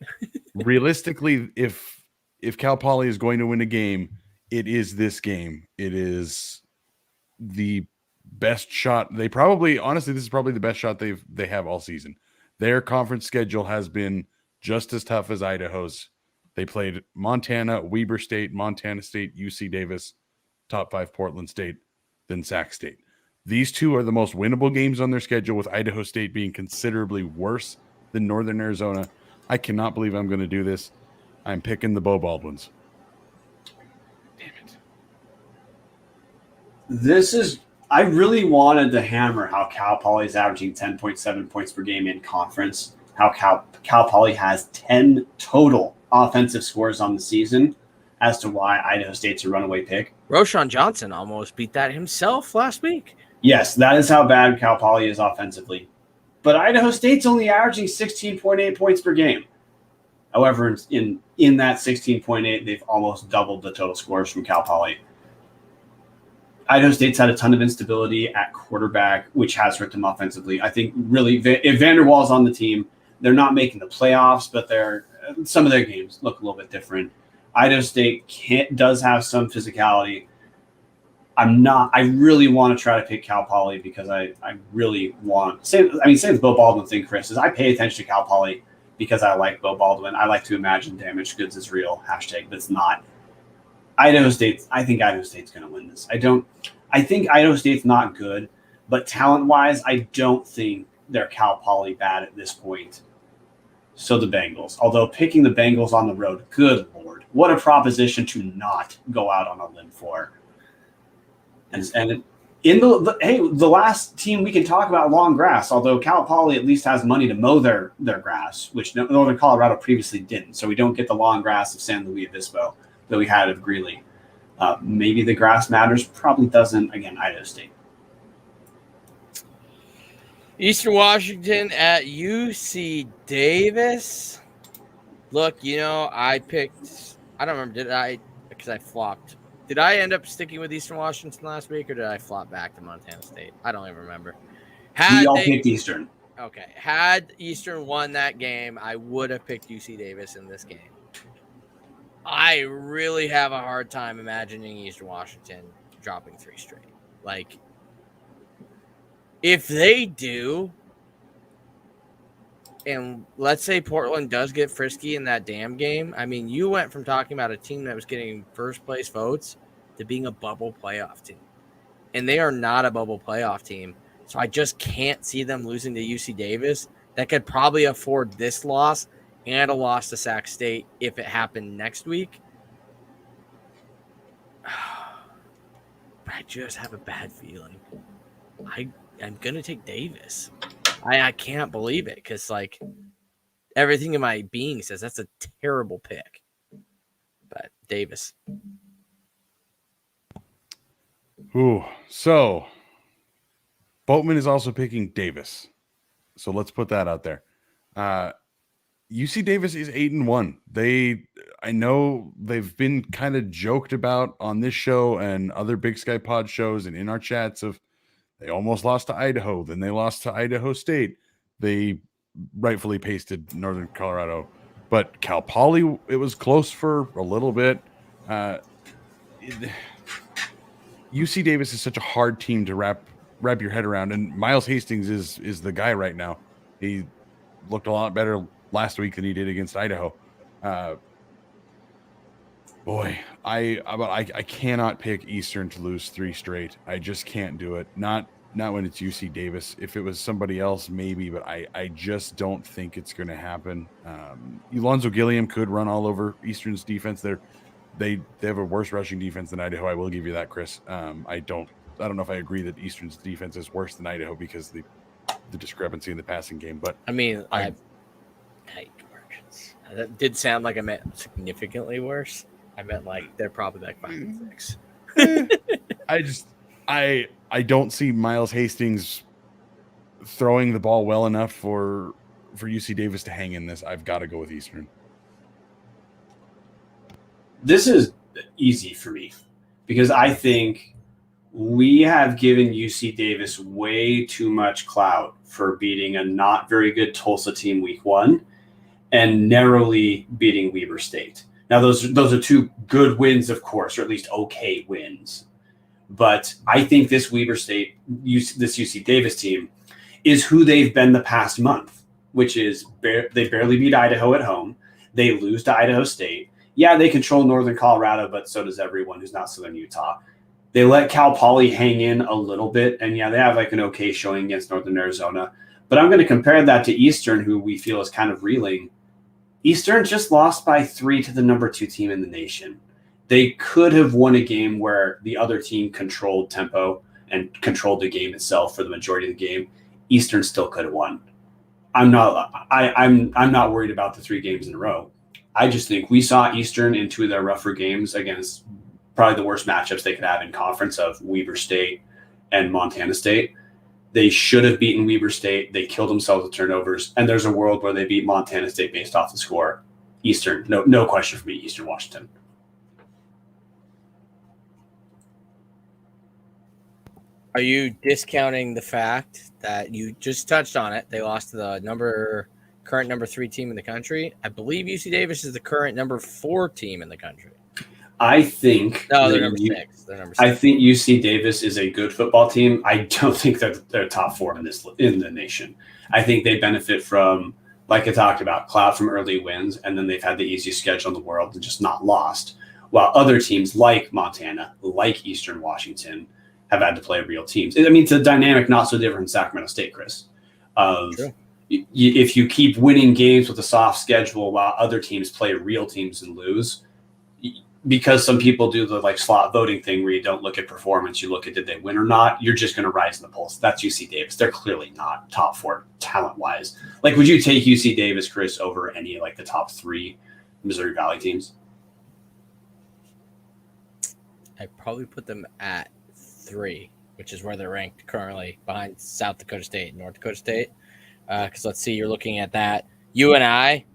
Realistically, if Cal Poly is going to win a game, it is this game. It is the best shot. Honestly, this is probably the best shot they have all season. Their conference schedule has been just as tough as Idaho's. They played Montana, Weber State, Montana State, UC Davis, top 5 Portland State, then Sac State. These 2 are the most winnable games on their schedule, with Idaho State being considerably worse than Northern Arizona. I cannot believe I'm going to do this. I'm picking the Bo Baldwins. Damn it. I really wanted to hammer how Cal Poly is averaging 10.7 points per game in conference, how Cal Poly has 10 total offensive scores on the season, as to why Idaho State's a runaway pick. Roshan Johnson almost beat that himself last week. Yes, that is how bad Cal Poly is offensively. But Idaho State's only averaging 16.8 points per game. However, in that 16.8, they've almost doubled the total scores from Cal Poly. Idaho State's had a ton of instability at quarterback, which has hurt them offensively. I think really, if Vanderwall's on the team, they're not making the playoffs, but some of their games look a little bit different. Idaho State does have some physicality. I really want to try to pick Cal Poly because I really want. Same as the Bo Baldwin thing, Chris, is I pay attention to Cal Poly because I like Bo Baldwin. I like to imagine damaged goods is real, hashtag, but it's not. Idaho State, I think Idaho State's going to win this. I think Idaho State's not good, but talent-wise, I don't think they're Cal Poly bad at this point. So the Bengals. Although picking the Bengals on the road, good Lord, what a proposition to not go out on a limb for. And in the last team we can talk about long grass, although Cal Poly at least has money to mow their grass, which Northern Colorado previously didn't. So we don't get the long grass of San Luis Obispo that we had of Greeley. Maybe the grass matters. Probably doesn't. Again, Idaho State. Eastern Washington at UC Davis. Look, I don't remember, because I flopped. Did I end up sticking with Eastern Washington last week, or did I flop back to Montana State? I don't even remember. We all picked Eastern. Okay. Had Eastern won that game, I would have picked UC Davis in this game. I really have a hard time imagining Eastern Washington dropping 3 straight. Like, if they do, and let's say Portland does get frisky in that damn game, I mean, you went from talking about a team that was getting first place votes to being a bubble playoff team. And they are not a bubble playoff team. So I just can't see them losing to UC Davis. That could probably afford this loss and a loss to Sac State if it happened next week. But I just have a bad feeling. I'm going to take Davis. I can't believe it because, like, everything in my being says that's a terrible pick. But Davis. Ooh, so Boatman is also picking Davis. So let's put that out there. UC Davis is 8-1. I know they've been kind of joked about on this show and other Big Sky Pod shows and in our chats of they almost lost to Idaho, then they lost to Idaho State. They rightfully pasted Northern Colorado, but Cal Poly, it was close for a little bit. UC Davis is such a hard team to wrap your head around, and Miles Hastings is the guy right now. He looked a lot better last week than he did against Idaho. Boy, I cannot pick Eastern to lose 3 straight. I just can't do it. Not when it's UC Davis. If it was somebody else, maybe, but I just don't think it's going to happen. Alonzo Gilliam could run all over Eastern's defense. They have a worse rushing defense than Idaho. I will give you that, Chris. I don't know if I agree that Eastern's defense is worse than Idaho because the discrepancy in the passing game. But I mean, I that did sound like I meant significantly worse. I meant like they're probably like 5-6. I don't see Miles Hastings throwing the ball well enough for UC Davis to hang in this. I've got to go with Eastern. This is easy for me because I think we have given UC Davis way too much clout for beating a not very good Tulsa team week 1 and narrowly beating Weber State. Now, those are 2 good wins, of course, or at least okay wins. But I think this Weber State, this UC Davis team, is who they've been the past month, which is they barely beat Idaho at home. They lose to Idaho State. Yeah, they control Northern Colorado, but so does everyone who's not Southern Utah. They let Cal Poly hang in a little bit, and yeah, they have like an okay showing against Northern Arizona. But I'm going to compare that to Eastern, who we feel is kind of reeling. Eastern just lost by 3 to the number 2 team in the nation. They could have won a game where the other team controlled tempo and controlled the game itself for the majority of the game. Eastern still could have won. I'm not worried about the 3 games in a row. I just think we saw Eastern in 2 of their rougher games against probably the worst matchups they could have in conference of Weber State and Montana State. They should have beaten Weber State. They killed themselves with turnovers. And there's a world where they beat Montana State based off the score. Eastern, no question for me, Eastern Washington. Are you discounting the fact that you just touched on it? They lost to the current number 3 team in the country. I believe UC Davis is the current number 4 team in the country. I think they're number 6. I think UC Davis is a good football team. I don't think that they're top 4 in the nation. I think they benefit from, like I talked about, clout from early wins, and then they've had the easiest schedule in the world and just not lost. While other teams like Montana, like Eastern Washington, have had to play real teams. I mean, it's a dynamic not so different from Sacramento State, Chris. If you keep winning games with a soft schedule while other teams play real teams and lose, because some people do the slot voting thing where you don't look at performance, you look at did they win or not, you're just going to rise in the polls. That's UC Davis. They're clearly not top 4 talent-wise. Would you take UC Davis, Chris, over any the top 3 Missouri Valley teams? I'd probably put them at 3, which is where they're ranked currently, behind South Dakota State and North Dakota State. Because let's see, you're looking at that. UNI,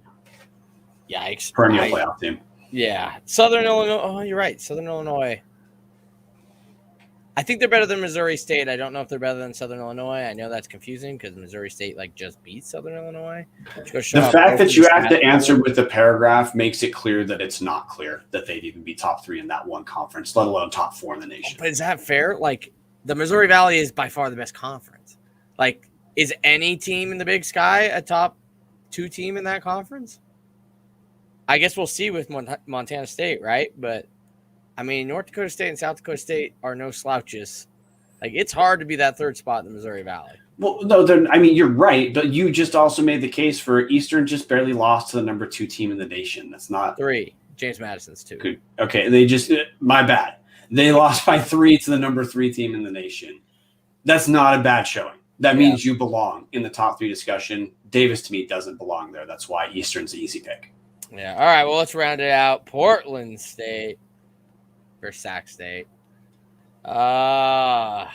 yikes. Perennial playoff team. Yeah. Southern Illinois. Oh, you're right. Southern Illinois. I think they're better than Missouri State. I don't know if they're better than Southern Illinois. I know that's confusing because Missouri State just beat Southern Illinois. The fact that you have to answer with a paragraph makes it clear that it's not clear that they'd even be top 3 in that one conference, let alone top 4 in the nation. But is that fair? The Missouri Valley is by far the best conference. Is any team in the Big Sky a top 2 team in that conference? I guess we'll see with Montana State, right? But, I mean, North Dakota State and South Dakota State are no slouches. It's hard to be that 3rd spot in the Missouri Valley. Well, no, you're right, but you just also made the case for Eastern just barely lost to the number 2 team in the nation. That's not 3. James Madison's 2. Good. Okay, they just my bad. They lost by 3 to the number 3 team in the nation. That's not a bad showing. That means you belong in the top 3 discussion. Davis, to me, doesn't belong there. That's why Eastern's the easy pick. Yeah. All right. Well, let's round it out. Portland State versus Sac State. If I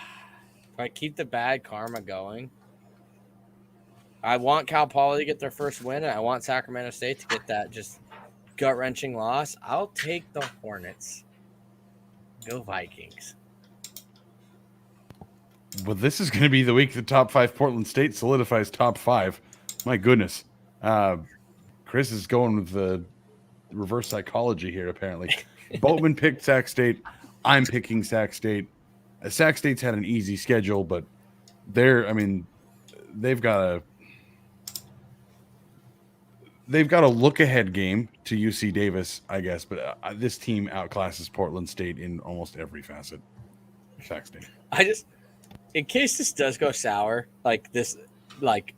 keep the bad karma going, I want Cal Poly to get their first win, and I want Sacramento State to get that just gut-wrenching loss. I'll take the Hornets. Go Vikings. Well, this is going to be the week the top 5 Portland State solidifies top 5. My goodness. Chris is going with the reverse psychology here, apparently. Boatman picked Sac State. I'm picking Sac State. Sac State's had an easy schedule, but they've got a look-ahead game to UC Davis, I guess, but this team outclasses Portland State in almost every facet. Sac State. In case this does go sour,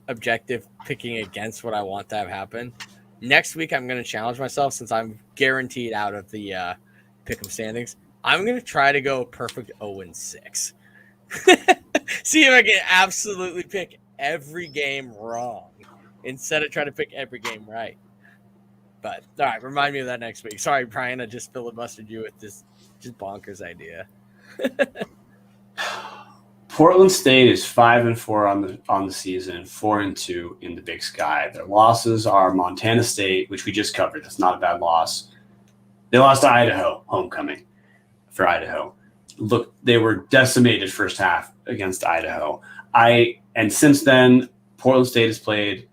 objective picking against what I want to have happen, next week I'm going to challenge myself since I'm guaranteed out of the pick'em standings. I'm going to try to go perfect 0-6. See if I can absolutely pick every game wrong instead of trying to pick every game right. But, all right, remind me of that next week. Sorry, Brian, I just filibustered you with this just bonkers idea. Portland State is 5-4 on the season, 4-2 in the Big Sky. Their losses are Montana State, which we just covered. That's not a bad loss. They lost to Idaho, homecoming for Idaho. Look, they were decimated first half against Idaho. And since then, Portland State has played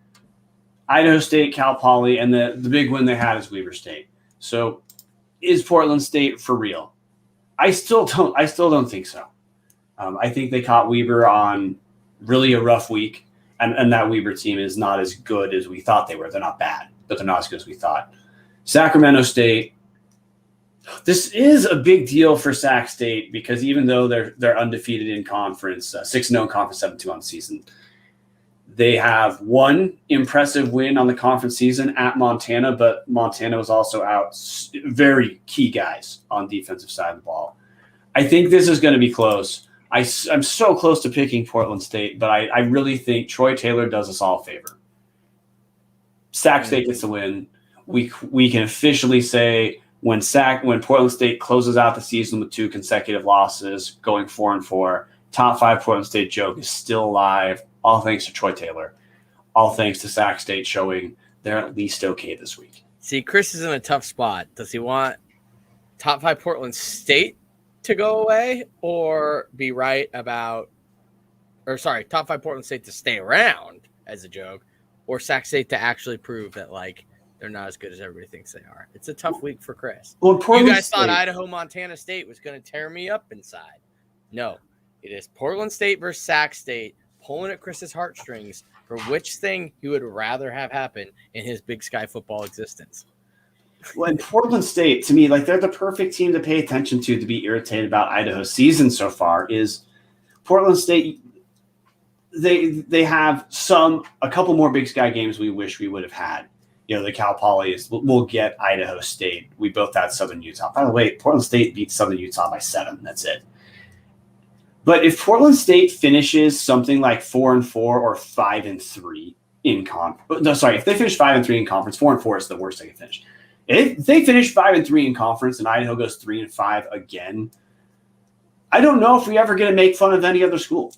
Idaho State, Cal Poly, and the big win they had is Weber State. So, is Portland State for real? I still don't think so. I think they caught Weber on really a rough week, and that Weber team is not as good as we thought they were. They're not bad, but they're not as good as we thought. Sacramento State, this is a big deal for Sac State because even though they're undefeated in conference, 6-0 in conference, 7-2 on the season, they have one impressive win on the conference season at Montana, but Montana was also out very key guys on defensive side of the ball. I think this is going to be close. I'm so close to picking Portland State, but I really think Troy Taylor does us all a favor. Sac State gets the win. We can officially say when Portland State closes out the season with 2 consecutive losses, going 4-4, top 5 Portland State joke is still alive, all thanks to Troy Taylor, all thanks to Sac State showing they're at least okay this week. See, Chris is in a tough spot. Does he want top 5 Portland State to go away or be right about – or sorry, top 5 Portland State to stay around as a joke, or Sac State to actually prove that, like, they're not as good as everybody thinks they are? It's a tough week for Chris. Well, you guys thought Idaho, Montana State was going to tear me up inside. No, it is Portland State versus Sac State pulling at Chris's heartstrings for which thing he would rather have happen in his Big Sky football existence. Well, and Portland State, to me, like they're the perfect team to pay attention to be irritated about Idaho's season so far. Is Portland State? They have a couple more Big Sky games we wish we would have had. You know, the Cal Polys will get Idaho State. We both had Southern Utah. By the way, Portland State beat Southern Utah by 7. That's it. But if Portland State finishes something like 4-4 or 5-3 in if they finish 5-3 in conference, 4-4 is the worst they can finish. If they finish 5-3 in conference and Idaho goes 3-5 again, I don't know if we ever get to make fun of any other school.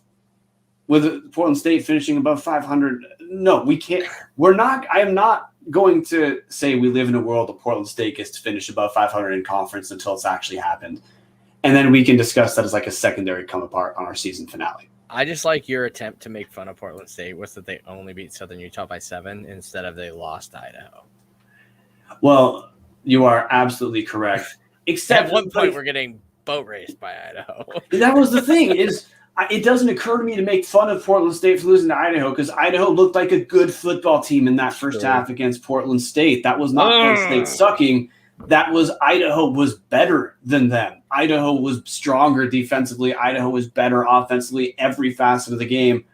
With Portland State finishing above 500, no, we can't. We're not. I am not going to say we live in a world that Portland State gets to finish above 500 in conference until it's actually happened. And then we can discuss that as like a secondary come apart on our season finale. I just like your attempt to make fun of Portland State was that they only beat Southern Utah by 7 instead of they lost Idaho. Well, you are absolutely correct. Except at one point we're getting boat raced by Idaho. That was the thing is it doesn't occur to me to make fun of Portland State for losing to Idaho because Idaho looked like a good football team in that first half against Portland State. That was not Portland State sucking. That was Idaho was better than them. Idaho was stronger defensively. Idaho was better offensively. Every facet of the game,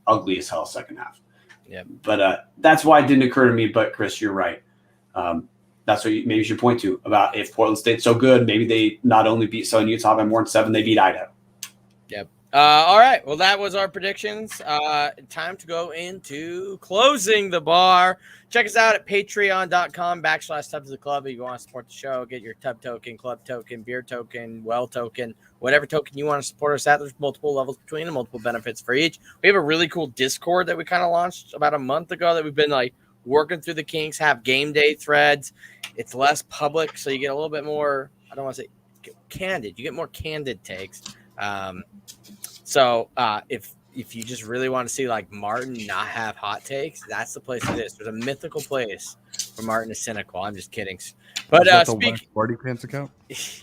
ugly as hell second half. Yeah, but that's why it didn't occur to me. But Chris, you're right. That's what maybe you should point to about if Portland State's so good, maybe they not only beat Southern Utah by more than 7, they beat Idaho. Yep. All right. Well, that was our predictions. Time to go into closing the bar. Check us out at patreon.com/Tubs of the Club. If you want to support the show, get your tub token, club token, beer token, well token, whatever token you want to support us at. There's multiple levels between and multiple benefits for each. We have a really cool Discord that we kind of launched about a month ago that we've been like working through the kinks, have game day threads. It's less public, so you get a little bit more, I don't want to say candid. You get more candid takes. So if you just really want to see like Martin not have hot takes, that's the place it is. There's a mythical place where Martin is cynical. I'm just kidding. But the Wax Party Pants account?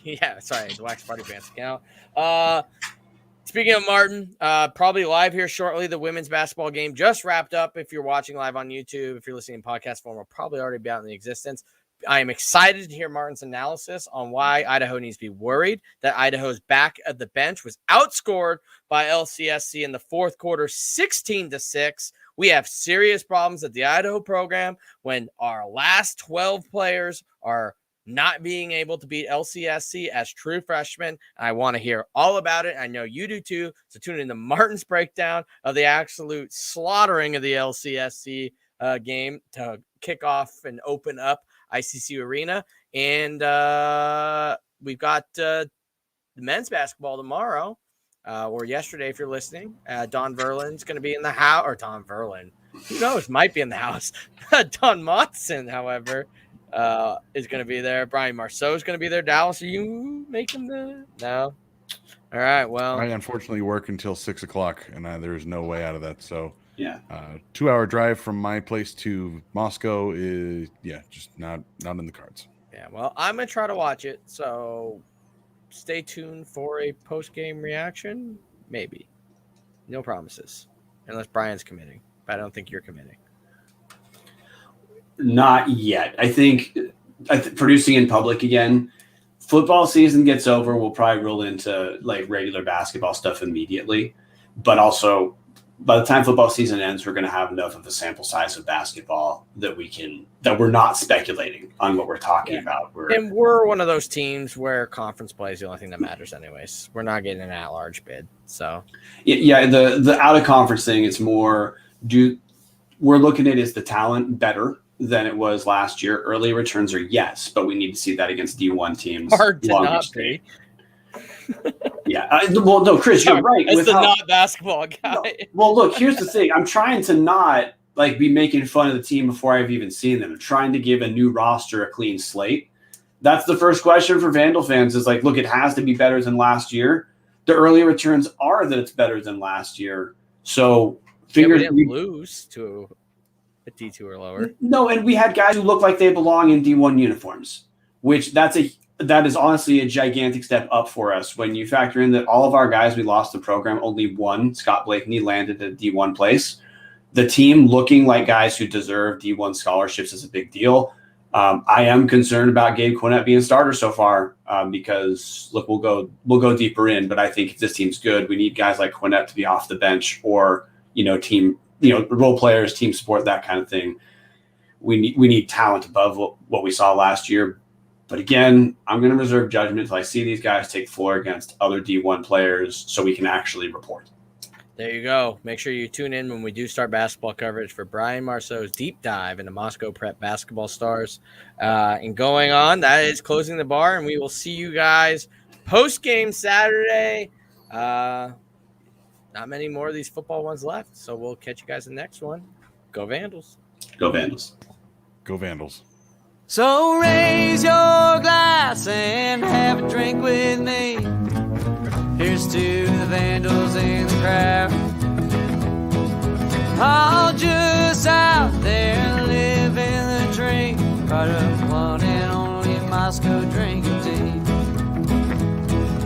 Yeah, sorry, the Wax Party Pants account. Speaking of Martin, probably live here shortly. The women's basketball game just wrapped up. If you're watching live on YouTube, if you're listening in podcast form, will probably already be out in existence. I am excited to hear Martin's analysis on why Idaho needs to be worried that Idaho's back at the bench was outscored by LCSC in the fourth quarter, 16-6. We have serious problems at the Idaho program when our last 12 players are not being able to beat LCSC as true freshmen. I want to hear all about it. I know you do too. So tune in to Martin's breakdown of the absolute slaughtering of the LCSC game to kick off and open up ICC Arena. And we've got the men's basketball tomorrow, or yesterday if you're listening. Don Verlin's going to be in the house, or Don Verlin, who knows, might be in the house. Don Martson, however, is going to be there. Brian Marceau is going to be there. Dallas, are you making the – no? All right, well. I unfortunately work until 6 o'clock, and there's no way out of that, so – yeah, 2-hour drive from my place to Moscow is just not in the cards. Yeah, well, I'm gonna try to watch it, so stay tuned for a post-game reaction. Maybe, no promises, unless Brian's committing. But I don't think you're committing. Not yet. I think producing in public again. Football season gets over, we'll probably roll into like regular basketball stuff immediately, but also. By the time football season ends, we're going to have enough of a sample size of basketball that we're not speculating on what we're talking about. We're one of those teams where conference play is the only thing that matters anyways. We're not getting an at-large bid. So yeah, the out of conference thing is more we're looking at is the talent better than it was last year. Early returns are yes, but we need to see that against D1 teams. Hard to not be. Yeah. Well, no, Chris, you're right. As the not basketball guy. No. Well, look, here's the thing. I'm trying to not like be making fun of the team before I've even seen them. I'm trying to give a new roster a clean slate. That's the first question for Vandal fans is like, look, it has to be better than last year. The early returns are that it's better than last year. So we didn't lose to a D2 or lower. No, and we had guys who look like they belong in D1 uniforms, which that is honestly a gigantic step up for us when you factor in that all of our guys we lost the program, only one, Scott Blakeney, landed at D1 place. The team looking like guys who deserve D1 scholarships is a big deal. I am concerned about Gabe Quinnett being starter so far because look, we'll go deeper in, but I think if this team's good, we need guys like Quinnett to be off the bench or team, role players, team support, that kind of thing. We need talent above what we saw last year. But again, I'm going to reserve judgment until I see these guys take the floor against other D1 players so we can actually report. There you go. Make sure you tune in when we do start basketball coverage for Brian Marceau's deep dive into Moscow Prep basketball stars. And going on, that is Closing the Bar, and we will see you guys post-game Saturday. Not many more of these football ones left, so we'll catch you guys in the next one. Go Vandals. Go Vandals. Go Vandals. So raise your glass and have a drink with me. Here's to the Vandals in the crowd, all just out there living the dream. Right up one and only Moscow drink.